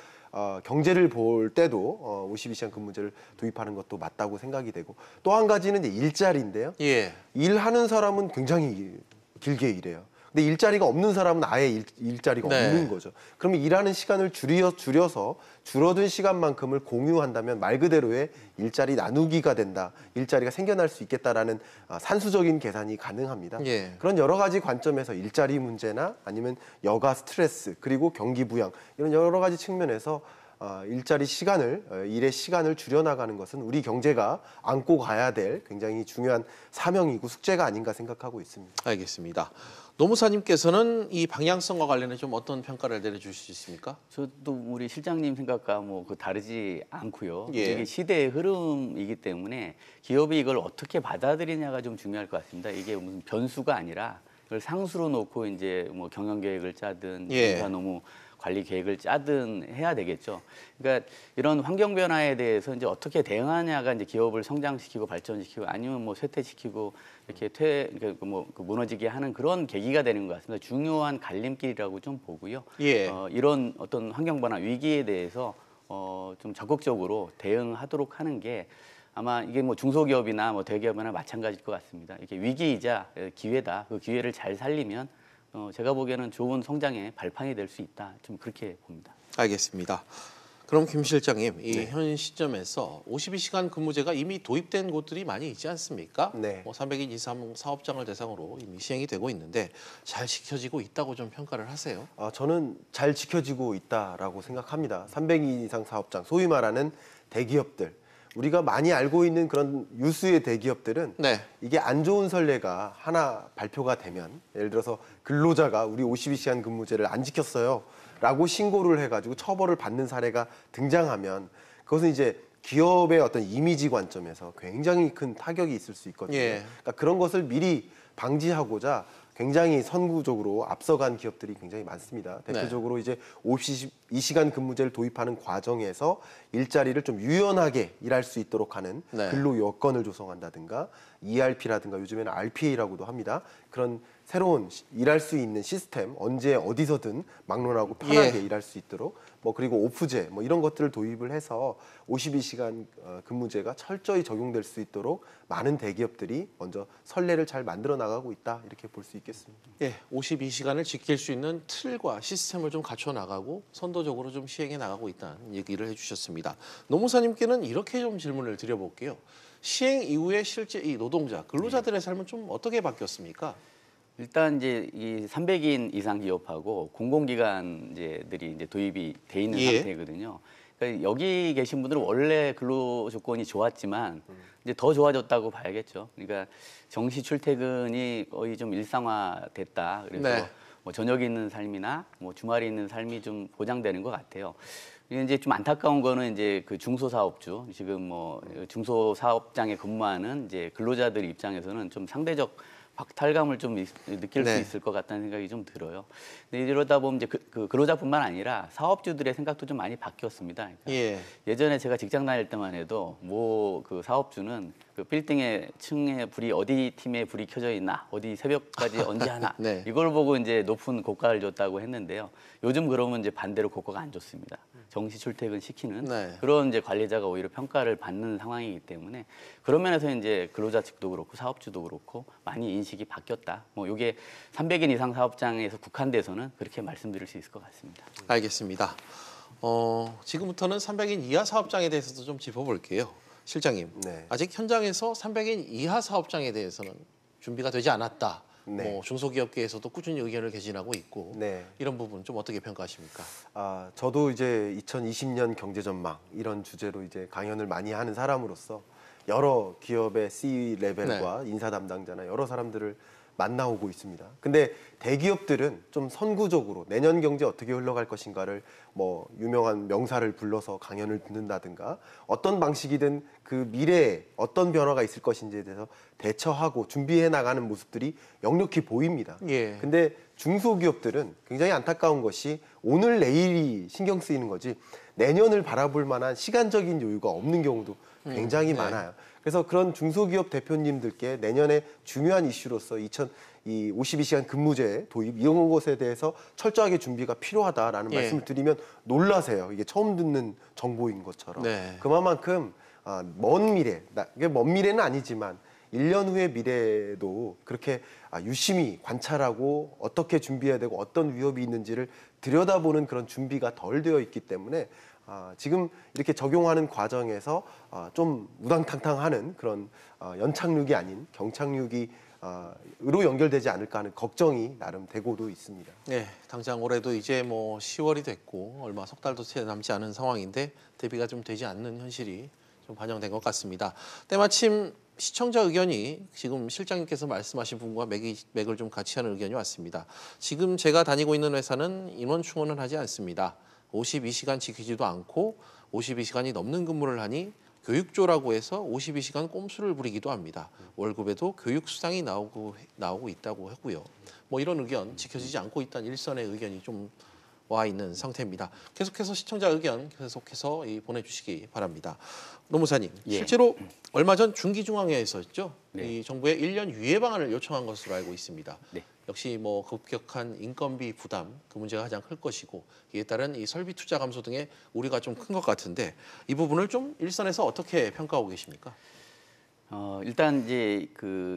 경제를 볼 때도 52시간 근무제를 도입하는 것도 맞다고 생각이 되고 또 한 가지는 이제 일자리인데요. 예. 일하는 사람은 굉장히 길게 일해요. 근데 일자리가 없는 사람은 아예 일자리가 네. 없는 거죠. 그러면 일하는 시간을 줄여서 줄어든 시간만큼을 공유한다면 말 그대로의 일자리 나누기가 된다. 일자리가 생겨날 수 있겠다라는 산수적인 계산이 가능합니다. 예. 그런 여러 가지 관점에서 일자리 문제나 아니면 여가 스트레스 그리고 경기 부양 이런 여러 가지 측면에서 일자리 시간을, 일의 시간을 줄여나가는 것은 우리 경제가 안고 가야 될 굉장히 중요한 사명이고 숙제가 아닌가 생각하고 있습니다. 알겠습니다. 노무사님께서는 이 방향성과 관련해 좀 어떤 평가를 내려주실 수 있습니까? 저도 우리 실장님 생각과 뭐 다르지 않고요. 예. 이게 시대의 흐름이기 때문에 기업이 이걸 어떻게 받아들이냐가 좀 중요할 것 같습니다. 이게 무슨 변수가 아니라 이걸 상수로 놓고 이제 뭐 경영 계획을 짜든 인사노무 관리 계획을 짜든 해야 되겠죠. 그러니까 이런 환경 변화에 대해서 이제 어떻게 대응하냐가 이제 기업을 성장시키고 발전시키고 아니면 뭐 쇠퇴시키고 이렇게 무너지게 하는 그런 계기가 되는 것 같습니다. 중요한 갈림길이라고 좀 보고요. 예. 이런 어떤 환경 변화 위기에 대해서 좀 적극적으로 대응하도록 하는 게 아마 이게 뭐 중소기업이나 뭐 대기업이나 마찬가지일 것 같습니다. 이게 위기이자 기회다. 그 기회를 잘 살리면 제가 보기에는 좋은 성장의 발판이 될 수 있다. 좀 그렇게 봅니다. 알겠습니다. 그럼 김 실장님, 이 현 시점에서 52시간 근무제가 이미 도입된 곳들이 많이 있지 않습니까? 네. 300인 이상 사업장을 대상으로 이미 시행이 되고 있는데 잘 지켜지고 있다고 좀 평가를 하세요? 저는 잘 지켜지고 있다라고 생각합니다. 300인 이상 사업장, 소위 말하는 대기업들. 우리가 많이 알고 있는 그런 유수의 대기업들은 이게 안 좋은 선례가 하나 발표가 되면 예를 들어서 근로자가 우리 52시간 근무제를 안 지켰어요 라고 신고를 해가지고 처벌을 받는 사례가 등장하면 그것은 이제 기업의 어떤 이미지 관점에서 굉장히 큰 타격이 있을 수 있거든요. 그러니까 그런 것을 미리 방지하고자 굉장히 선구적으로 앞서간 기업들이 굉장히 많습니다. 대표적으로 이제 52시간 근무제를 도입하는 과정에서 일자리를 좀 유연하게 일할 수 있도록 하는 근로 여건을 조성한다든가 ERP라든가 요즘에는 RPA라고도 합니다. 그런 새로운 일할 수 있는 시스템, 언제 어디서든 막론하고 편하게 일할 수 있도록 그리고 오프제 이런 것들을 도입을 해서 52시간 근무제가 철저히 적용될 수 있도록 많은 대기업들이 먼저 선례를 잘 만들어 나가고 있다 이렇게 볼 수 있겠습니다. 예, 52시간을 지킬 수 있는 틀과 시스템을 좀 갖춰 나가고 선도적으로 좀 시행해 나가고 있다는 얘기를 해주셨습니다. 노무사님께는 이렇게 좀 질문을 드려볼게요. 시행 이후에 실제 이 노동자, 근로자들의 삶은 좀 어떻게 바뀌었습니까? 일단 이제 이 300인 이상 기업하고 공공기관들이 이제 도입이 돼 있는 상태거든요. 그러니까 여기 계신 분들은 원래 근로 조건이 좋았지만 이제 더 좋아졌다고 봐야겠죠. 그러니까 정시 출퇴근이 거의 좀 일상화됐다. 그래서 뭐 저녁에 있는 삶이나 뭐 주말에 있는 삶이 좀 보장되는 것 같아요. 이제 좀 안타까운 거는 이제 그 중소사업주 지금 뭐 중소사업장에 근무하는 이제 근로자들 입장에서는 좀 상대적 박탈감을 좀 느낄 수 있을 것 같다는 생각이 좀 들어요. 근데 이러다 보면 이제 그 근로자뿐만 아니라 사업주들의 생각도 좀 많이 바뀌었습니다. 그러니까 예전에 제가 직장 다닐 때만 해도 뭐 그 사업주는 그 빌딩의 층에 불이 어디 팀에 불이 켜져 있나, 어디 새벽까지 언제 하나 이걸 보고 이제 높은 고가를 줬다고 했는데요. 요즘 그러면 이제 반대로 고가가 안 좋습니다. 정시 출퇴근 시키는 그런 이제 관리자가 오히려 평가를 받는 상황이기 때문에 그런 면에서 이제 근로자 측도 그렇고 사업주도 그렇고 많이 인식이 바뀌었다. 뭐 이게 300인 이상 사업장에서 국한돼서는 그렇게 말씀드릴 수 있을 것 같습니다. 알겠습니다. 지금부터는 300인 이하 사업장에 대해서도 좀 짚어볼게요. 실장님, 네. 아직 현장에서 300인 이하 사업장에 대해서는 준비가 되지 않았다. 네. 뭐 중소기업계에서도 꾸준히 의견을 개진하고 있고 네. 이런 부분 좀 어떻게 평가하십니까? 저도 이제 2020년 경제 전망 이런 주제로 이제 강연을 많이 하는 사람으로서 여러 기업의 C 레벨과 인사 담당자나 여러 사람들을 만나오고 있습니다. 근데 대기업들은 좀 선구적으로 내년 경제 어떻게 흘러갈 것인가를 뭐 유명한 명사를 불러서 강연을 듣는다든가 어떤 방식이든 그 미래에 어떤 변화가 있을 것인지에 대해서 대처하고 준비해 나가는 모습들이 역력히 보입니다. 예. 근데 중소기업들은 굉장히 안타까운 것이 오늘 내일이 신경 쓰이는 거지 내년을 바라볼 만한 시간적인 여유가 없는 경우도 굉장히 많아요. 그래서 그런 중소기업 대표님들께 내년에 중요한 이슈로서 52시간 근무제 도입 이런 것에 대해서 철저하게 준비가 필요하다라는 말씀을 드리면 놀라세요. 이게 처음 듣는 정보인 것처럼. 그만큼 먼 미래, 이게 먼 미래는 아니지만 1년 후의 미래도 그렇게 유심히 관찰하고 어떻게 준비해야 되고 어떤 위협이 있는지를 들여다보는 그런 준비가 덜 되어 있기 때문에 지금 이렇게 적용하는 과정에서 좀 우당탕탕하는 그런 연착륙이 아닌 경착륙이 으로 연결되지 않을까 하는 걱정이 나름 되고도 있습니다. 네, 당장 올해도 이제 뭐 10월이 됐고 얼마 석 달도 채 남지 않은 상황인데 대비가 좀 되지 않는 현실이 좀 반영된 것 같습니다. 때마침 시청자 의견이 지금 실장님께서 말씀하신 부분과 맥을 좀 같이 하는 의견이 왔습니다. 지금 제가 다니고 있는 회사는 인원 충원을 하지 않습니다. 52시간 지키지도 않고 52시간이 넘는 근무를 하니 교육조라고 해서 52시간 꼼수를 부리기도 합니다. 월급에도 교육 수당이 나오고 있다고 하고요. 뭐 이런 의견 지켜지지 않고 있다는 일선의 의견이 좀 와 있는 상태입니다. 계속해서 시청자 의견 계속해서 보내주시기 바랍니다. 노무사님, 실제로 얼마 전 중기중앙회에서죠. 이 정부의 1년 유예 방안을 요청한 것으로 알고 있습니다. 역시 뭐 급격한 인건비 부담 그 문제가 가장 클 것이고 이에 따른 이 설비 투자 감소 등의 우려가 좀 큰 것 같은데 이 부분을 좀 일선에서 어떻게 평가하고 계십니까? 일단 이제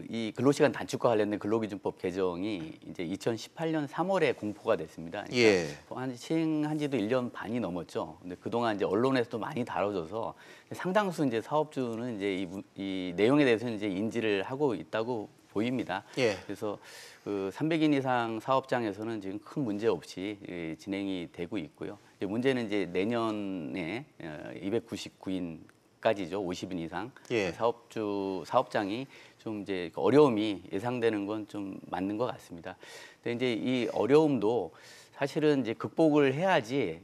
이 근로시간 단축과 관련된 근로기준법 개정이 이제 2018년 3월에 공포가 됐습니다. 그러니까 시행한 지도 1년 반이 넘었죠. 근데 그동안 이제 언론에서도 많이 다뤄져서 상당수 이제 사업주는 이제 이 내용에 대해서는 이제 인지를 하고 있다고 보입니다. 그래서 300인 이상 사업장에서는 지금 큰 문제 없이 진행이 되고 있고요. 이제 문제는 이제 내년에 299인 까지죠. 50인 이상 사업장이 좀 이제 어려움이 예상되는 건 좀 맞는 것 같습니다. 근데 이제 이 어려움도 사실은 이제 극복을 해야지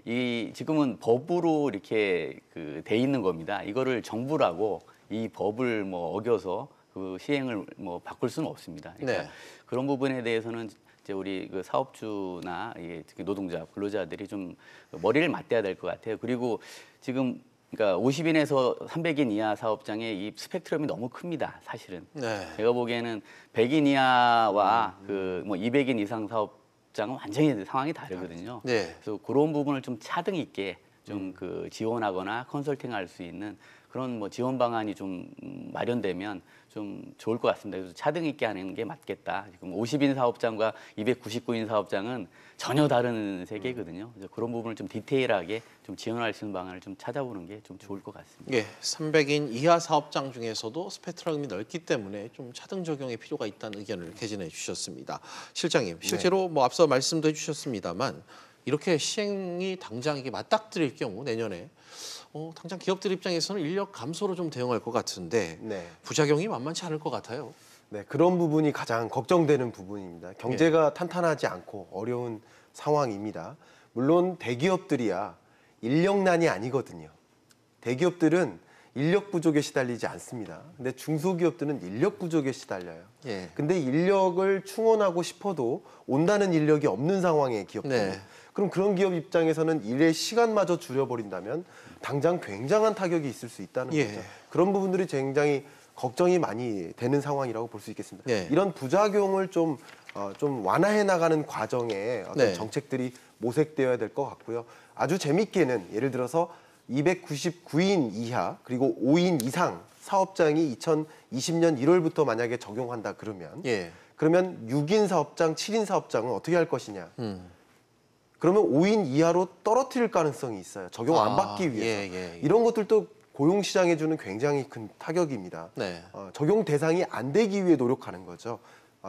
지금은 법으로 이렇게 돼 있는 겁니다. 이거를 정부라고 이 법을 뭐 어겨서 그 시행을 뭐 바꿀 수는 없습니다. 그러니까 그런 부분에 대해서는 이제 우리 그 사업주나 특히 노동자, 근로자들이 좀 머리를 맞대야 될 것 같아요. 그리고 지금 그러니까 50인에서 300인 이하 사업장의 이 스펙트럼이 너무 큽니다. 사실은 제가 보기에는 100인 이하와 뭐 200인 이상 사업장은 완전히 상황이 다르거든요. 그래서 그런 부분을 좀 차등 있게 좀 지원하거나 컨설팅할 수 있는 그런 뭐 지원 방안이 좀 마련되면 좀 좋을 것 같습니다. 그래서 차등 있게 하는 게 맞겠다. 지금 50인 사업장과 299인 사업장은 전혀 다른 세계거든요. 그래서 그런 부분을 좀 디테일하게 좀 지원할 수 있는 방안을 좀 찾아보는 게 좀 좋을 것 같습니다. 300인 이하 사업장 중에서도 스펙트럼이 넓기 때문에 좀 차등 적용의 필요가 있다는 의견을 개진해 주셨습니다. 실장님, 실제로 뭐 앞서 말씀도 해주셨습니다만 이렇게 시행이 당장 이게 맞닥뜨릴 경우 내년에 당장 기업들 입장에서는 인력 감소로 좀 대응할 것 같은데 부작용이 만만치 않을 것 같아요. 그런 부분이 가장 걱정되는 부분입니다. 경제가 탄탄하지 않고 어려운 상황입니다. 물론 대기업들이야 인력난이 아니거든요. 대기업들은 인력 부족에 시달리지 않습니다. 근데 중소기업들은 인력 부족에 시달려요. 근데 인력을 충원하고 싶어도 온다는 인력이 없는 상황의 기업들. 그럼 그런 기업 입장에서는 일의 시간마저 줄여버린다면 당장 굉장한 타격이 있을 수 있다는 거죠. 그런 부분들이 굉장히 걱정이 많이 되는 상황이라고 볼 수 있겠습니다. 이런 부작용을 좀 완화해 나가는 과정에 어떤 정책들이 모색되어야 될 것 같고요. 아주 재밌게는 예를 들어서 299인 이하 그리고 5인 이상 사업장이 2020년 1월부터 만약에 적용한다 그러면 6인 사업장, 7인 사업장은 어떻게 할 것이냐. 그러면 5인 이하로 떨어뜨릴 가능성이 있어요. 적용 안 받기 위해서. 이런 것들도 고용시장에 주는 굉장히 큰 타격입니다. 네. 적용 대상이 안 되기 위해 노력하는 거죠.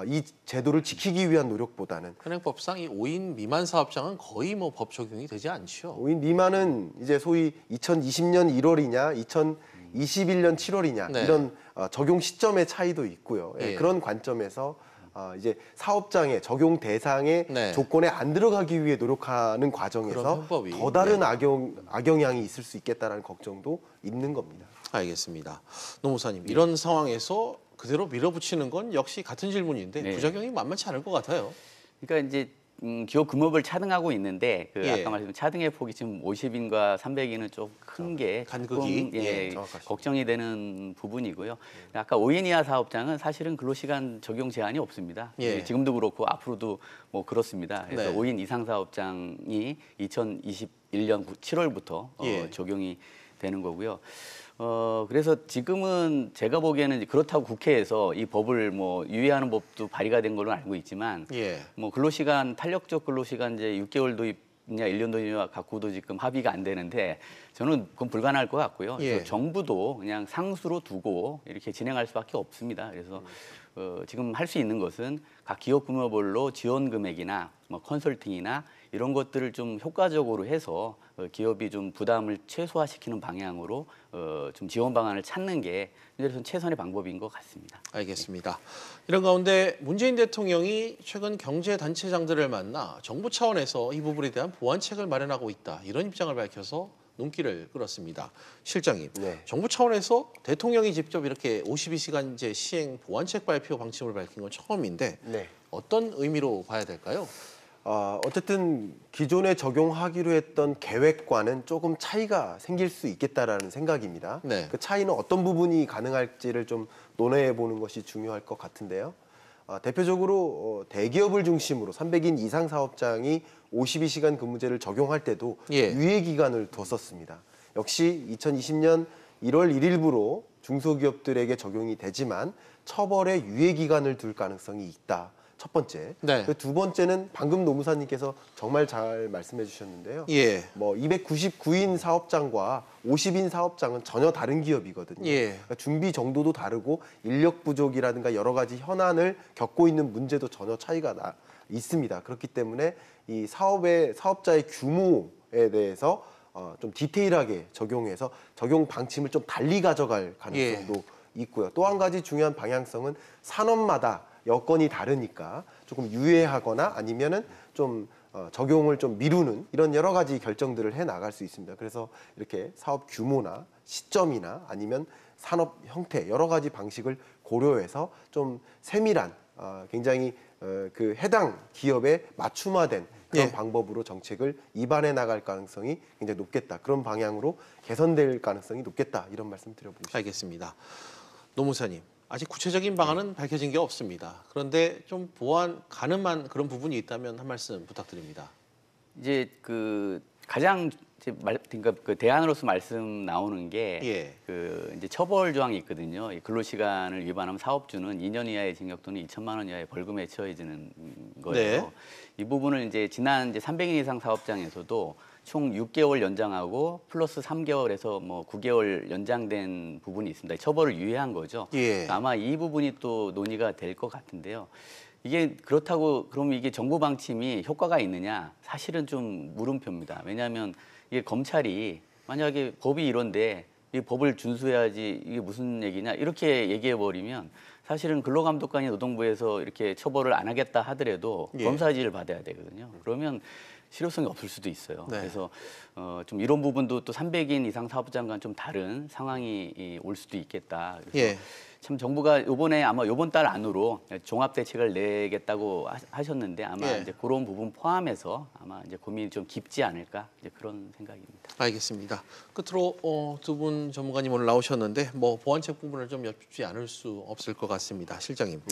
이 제도를 지키기 위한 노력보다는. 현행법상 이 5인 미만 사업장은 거의 뭐 법 적용이 되지 않죠. 5인 미만은 이제 소위 2020년 1월이냐 2021년 7월이냐 네. 이런 적용 시점의 차이도 있고요. 예. 그런 관점에서 이제 사업장의 적용 대상의 네. 조건에 안 들어가기 위해 노력하는 과정에서 편법이, 더 다른 네. 악영향이 있을 수 있겠다라는 걱정도 있는 겁니다. 알겠습니다. 노무사님, 이런 상황에서 그대로 밀어붙이는 건 역시 같은 질문인데 네. 부작용이 만만치 않을 것 같아요. 그러니까 이제 기업 금업을 차등하고 있는데 예. 아까 말씀드린 차등의 폭이 지금 50인과 300인은 좀 큰 게 간극이 걱정이 되는 부분이고요. 아까 5인 이하 사업장은 사실은 근로시간 적용 제한이 없습니다. 예. 지금도 그렇고 앞으로도 뭐 그렇습니다. 그래서 네. 5인 이상 사업장이 2021년 7월부터 예. 적용이 되는 거고요. 그래서 지금은 제가 보기에는 그렇다고 국회에서 이 법을 뭐 유예하는 법도 발의가 된 걸로 알고 있지만 뭐 근로시간 탄력적 근로시간 이제 6개월 도입이냐 1년 도입이냐 갖고도 지금 합의가 안 되는데 저는 그건 불가능할 것 같고요. 그래서 정부도 그냥 상수로 두고 이렇게 진행할 수밖에 없습니다. 그래서 지금 할 수 있는 것은 각 기업 금융별로 지원 금액이나 뭐 컨설팅이나 이런 것들을 좀 효과적으로 해서 기업이 좀 부담을 최소화시키는 방향으로 좀 지원 방안을 찾는 게 최선의 방법인 것 같습니다. 알겠습니다. 이런 가운데 문재인 대통령이 최근 경제단체장들을 만나 정부 차원에서 이 부분에 대한 보완책을 마련하고 있다. 이런 입장을 밝혀서 눈길을 끌었습니다. 실장님, 정부 차원에서 대통령이 직접 이렇게 52시간제 시행 보완책 발표 방침을 밝힌 건 처음인데 어떤 의미로 봐야 될까요? 어쨌든 기존에 적용하기로 했던 계획과는 조금 차이가 생길 수 있겠다라는 생각입니다. 그 차이는 어떤 부분이 가능할지를 좀 논의해 보는 것이 중요할 것 같은데요. 대표적으로 대기업을 중심으로 300인 이상 사업장이 52시간 근무제를 적용할 때도 유예 기간을 뒀었습니다. 역시 2020년 1월 1일부로 중소기업들에게 적용이 되지만 처벌에 유예 기간을 둘 가능성이 있다. 첫 번째. 그 두 번째는 방금 노무사님께서 정말 잘 말씀해 주셨는데요. 뭐 299인 사업장과 50인 사업장은 전혀 다른 기업이거든요. 그러니까 준비 정도도 다르고 인력 부족이라든가 여러 가지 현안을 겪고 있는 문제도 전혀 차이가 있습니다. 그렇기 때문에 이 사업자의 규모에 대해서 좀 디테일하게 적용해서 적용 방침을 좀 달리 가져갈 가능성도 있고요. 또 한 가지 중요한 방향성은 산업마다 여건이 다르니까 조금 유예하거나 아니면은 좀 적용을 좀 미루는 이런 여러 가지 결정들을 해 나갈 수 있습니다. 그래서 이렇게 사업 규모나 시점이나 아니면 산업 형태 여러 가지 방식을 고려해서 좀 세밀한 굉장히 그 해당 기업에 맞춤화된 그런 방법으로 정책을 입안해 나갈 가능성이 굉장히 높겠다. 그런 방향으로 개선될 가능성이 높겠다. 이런 말씀 드려보고 싶습니다. 알겠습니다. 노무사님, 아직 구체적인 방안은 밝혀진 게 없습니다. 그런데 좀 보완 가능한 그런 부분이 있다면 한 말씀 부탁드립니다. 이제 그 가장 그러니까 그 대안으로서 말씀 나오는 게 그 이제 처벌 조항이 있거든요. 이 근로시간을 위반하면 사업주는 2년 이하의 징역 또는 2천만 원 이하의 벌금에 처해지는 거예요. 이 부분을 이제 지난 이제 300인 이상 사업장에서도 총 6개월 연장하고 플러스 3개월에서 뭐 9개월 연장된 부분이 있습니다. 처벌을 유예한 거죠. 아마 이 부분이 또 논의가 될 것 같은데요. 이게 그렇다고 그럼 이게 정부 방침이 효과가 있느냐? 사실은 좀 물음표입니다. 왜냐하면 이게 검찰이 만약에 법이 이런데 이 법을 준수해야지 이게 무슨 얘기냐 이렇게 얘기해 버리면 사실은 근로감독관이 노동부에서 이렇게 처벌을 안 하겠다 하더라도 검사지를 받아야 되거든요. 그러면 실효성이 없을 수도 있어요. 그래서 좀 이런 부분도 또 300인 이상 사업장과는 좀 다른 상황이 올 수도 있겠다. 그래서 참 정부가 이번에 아마 이번 달 안으로 종합 대책을 내겠다고 하셨는데 아마 이제 그런 부분 포함해서 아마 이제 고민이 좀 깊지 않을까 이제 그런 생각입니다. 알겠습니다. 끝으로 두 분 전문가님 오늘 나오셨는데 뭐 보완책 부분을 좀 여쭙지 않을 수 없을 것 같습니다. 실장님,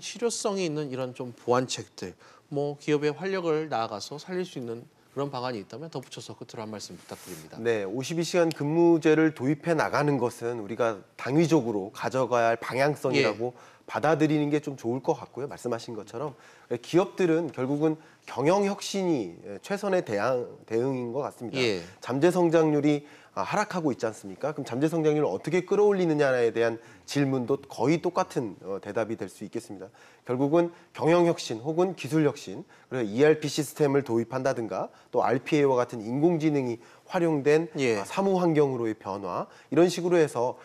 실효성이 있는 이런 좀 보완책들, 뭐 기업의 활력을 나아가서 살릴 수 있는 그런 방안이 있다면 덧붙여서 끝으로 한 말씀 부탁드립니다. 52시간 근무제를 도입해 나가는 것은 우리가 당위적으로 가져가야 할 방향성이라고 받아들이는 게 좀 좋을 것 같고요. 말씀하신 것처럼 기업들은 결국은 경영 혁신이 최선의 대응인 것 같습니다. 예. 잠재 성장률이 하락하고 있지 않습니까? 그럼 잠재 성장률을 어떻게 끌어올리느냐에 대한 질문도 거의 똑같은 대답이 될 수 있겠습니다. 결국은 경영 혁신 혹은 기술 혁신, 그래서 ERP 시스템을 도입한다든가 또 RPA와 같은 인공지능이 활용된 사무 환경으로의 변화, 이런 식으로 해서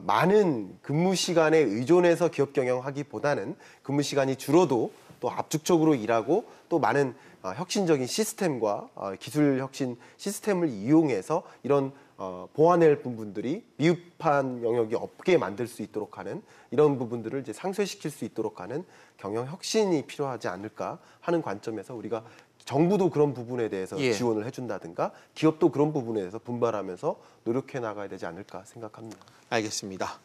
많은 근무 시간에 의존해서 기업 경영하기보다는 근무 시간이 줄어도 또 압축적으로 일하고 또 많은 혁신적인 시스템과 기술 혁신 시스템을 이용해서 이런 보완할 부분들이 미흡한 영역이 없게 만들 수 있도록 하는 이런 부분들을 이제 상쇄시킬 수 있도록 하는 경영 혁신이 필요하지 않을까 하는 관점에서 우리가 정부도 그런 부분에 대해서 지원을 해준다든가 기업도 그런 부분에 대해서 분발하면서 노력해 나가야 되지 않을까 생각합니다. 알겠습니다.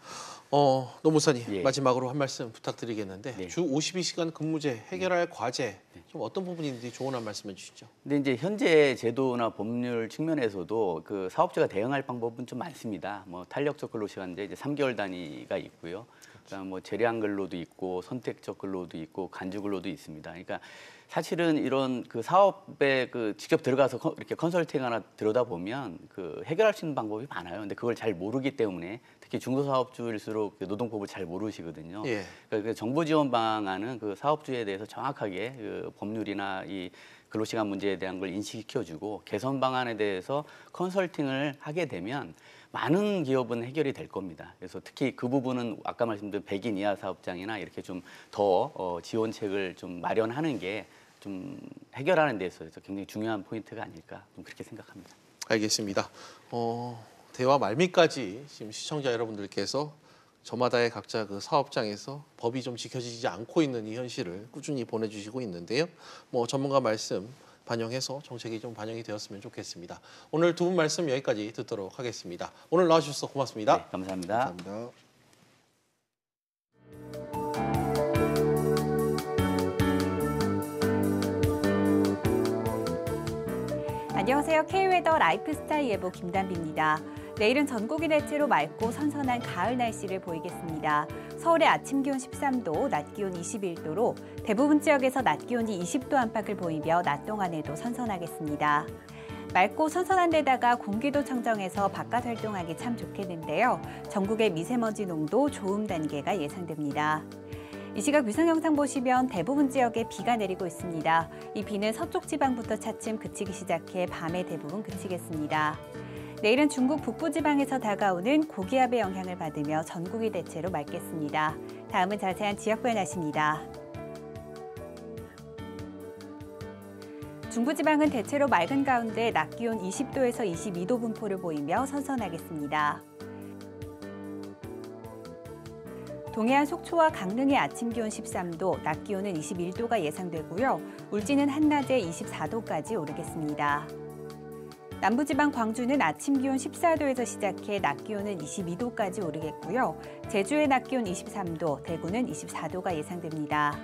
노무사님 마지막으로 한 말씀 부탁드리겠는데 주 52시간 근무제 해결할 과제 좀 어떤 부분인지 조언 한 말씀 해주시죠. 근데 이제 현재 제도나 법률 측면에서도 그 사업주가 대응할 방법은 좀 많습니다. 뭐 탄력적 근로시간제 이제 3개월 단위가 있고요. 그다음 뭐 재량 근로도 있고 선택적 근로도 있고 간주 근로도 있습니다. 그러니까 사실은 이런 그 사업에 그 직접 들어가서 이렇게 컨설팅 하나 들여다보면 그 해결할 수 있는 방법이 많아요. 근데 그걸 잘 모르기 때문에 특히 중소사업주일수록 노동법을 잘 모르시거든요. 그러니까 그 정부 지원 방안은 그 사업주에 대해서 정확하게 그 법률이나 이 근로시간 문제에 대한 걸 인식시켜주고 개선 방안에 대해서 컨설팅을 하게 되면 많은 기업은 해결이 될 겁니다. 그래서 특히 그 부분은 아까 말씀드린 100인 이하 사업장이나 이렇게 좀 더 지원책을 좀 마련하는 게 좀 해결하는 데 있어서 굉장히 중요한 포인트가 아닐까 좀 그렇게 생각합니다. 알겠습니다. 대화 말미까지 지금 시청자 여러분들께서 저마다의 각자 그 사업장에서 법이 좀 지켜지지 않고 있는 이 현실을 꾸준히 보내주시고 있는데요. 뭐 전문가 말씀 반영해서 정책이 좀 반영이 되었으면 좋겠습니다. 오늘 두 분 말씀 여기까지 듣도록 하겠습니다. 오늘 나와주셔서 고맙습니다. 네, 감사합니다. 감사합니다. 안녕하세요. K웨더 라이프스타일 예보 김단비입니다. 내일은 전국이 대체로 맑고 선선한 가을 날씨를 보이겠습니다. 서울의 아침 기온 13도, 낮 기온 21도로 대부분 지역에서 낮 기온이 20도 안팎을 보이며 낮 동안에도 선선하겠습니다. 맑고 선선한 데다가 공기도 청정해서 바깥 활동하기 참 좋겠는데요. 전국의 미세먼지 농도 좋음 단계가 예상됩니다. 이 시각 위성 영상 보시면 대부분 지역에 비가 내리고 있습니다. 이 비는 서쪽 지방부터 차츰 그치기 시작해 밤에 대부분 그치겠습니다. 내일은 중국 북부지방에서 다가오는 고기압의 영향을 받으며 전국이 대체로 맑겠습니다. 다음은 자세한 지역별 날씨입니다. 중부지방은 대체로 맑은 가운데 낮 기온 20도에서 22도 분포를 보이며 선선하겠습니다. 동해안 속초와 강릉의 아침 기온 13도, 낮 기온은 21도가 예상되고요. 울진은 한낮에 24도까지 오르겠습니다. 남부지방 광주는 아침 기온 14도에서 시작해 낮 기온은 22도까지 오르겠고요. 제주의 낮 기온 23도, 대구는 24도가 예상됩니다.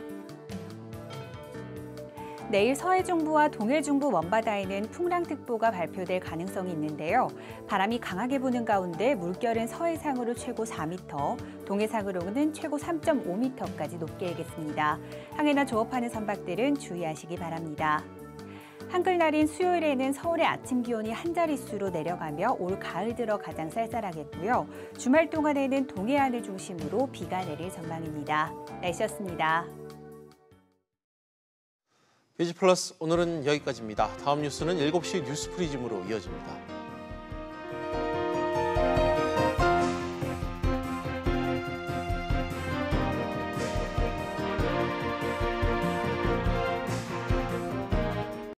내일 서해중부와 동해중부 먼바다에는 풍랑특보가 발표될 가능성이 있는데요. 바람이 강하게 부는 가운데 물결은 서해상으로 최고 4m, 동해상으로는 최고 3.5m까지 높게 일겠습니다. 항해나 조업하는 선박들은 주의하시기 바랍니다. 한글날인 수요일에는 서울의 아침 기온이 한 자릿수로 내려가며 올 가을 들어 가장 쌀쌀하겠고요. 주말 동안에는 동해안을 중심으로 비가 내릴 전망입니다. 날씨였습니다. 비지플러스 오늘은 여기까지입니다. 다음 뉴스는 7시 뉴스 프리즘으로 이어집니다.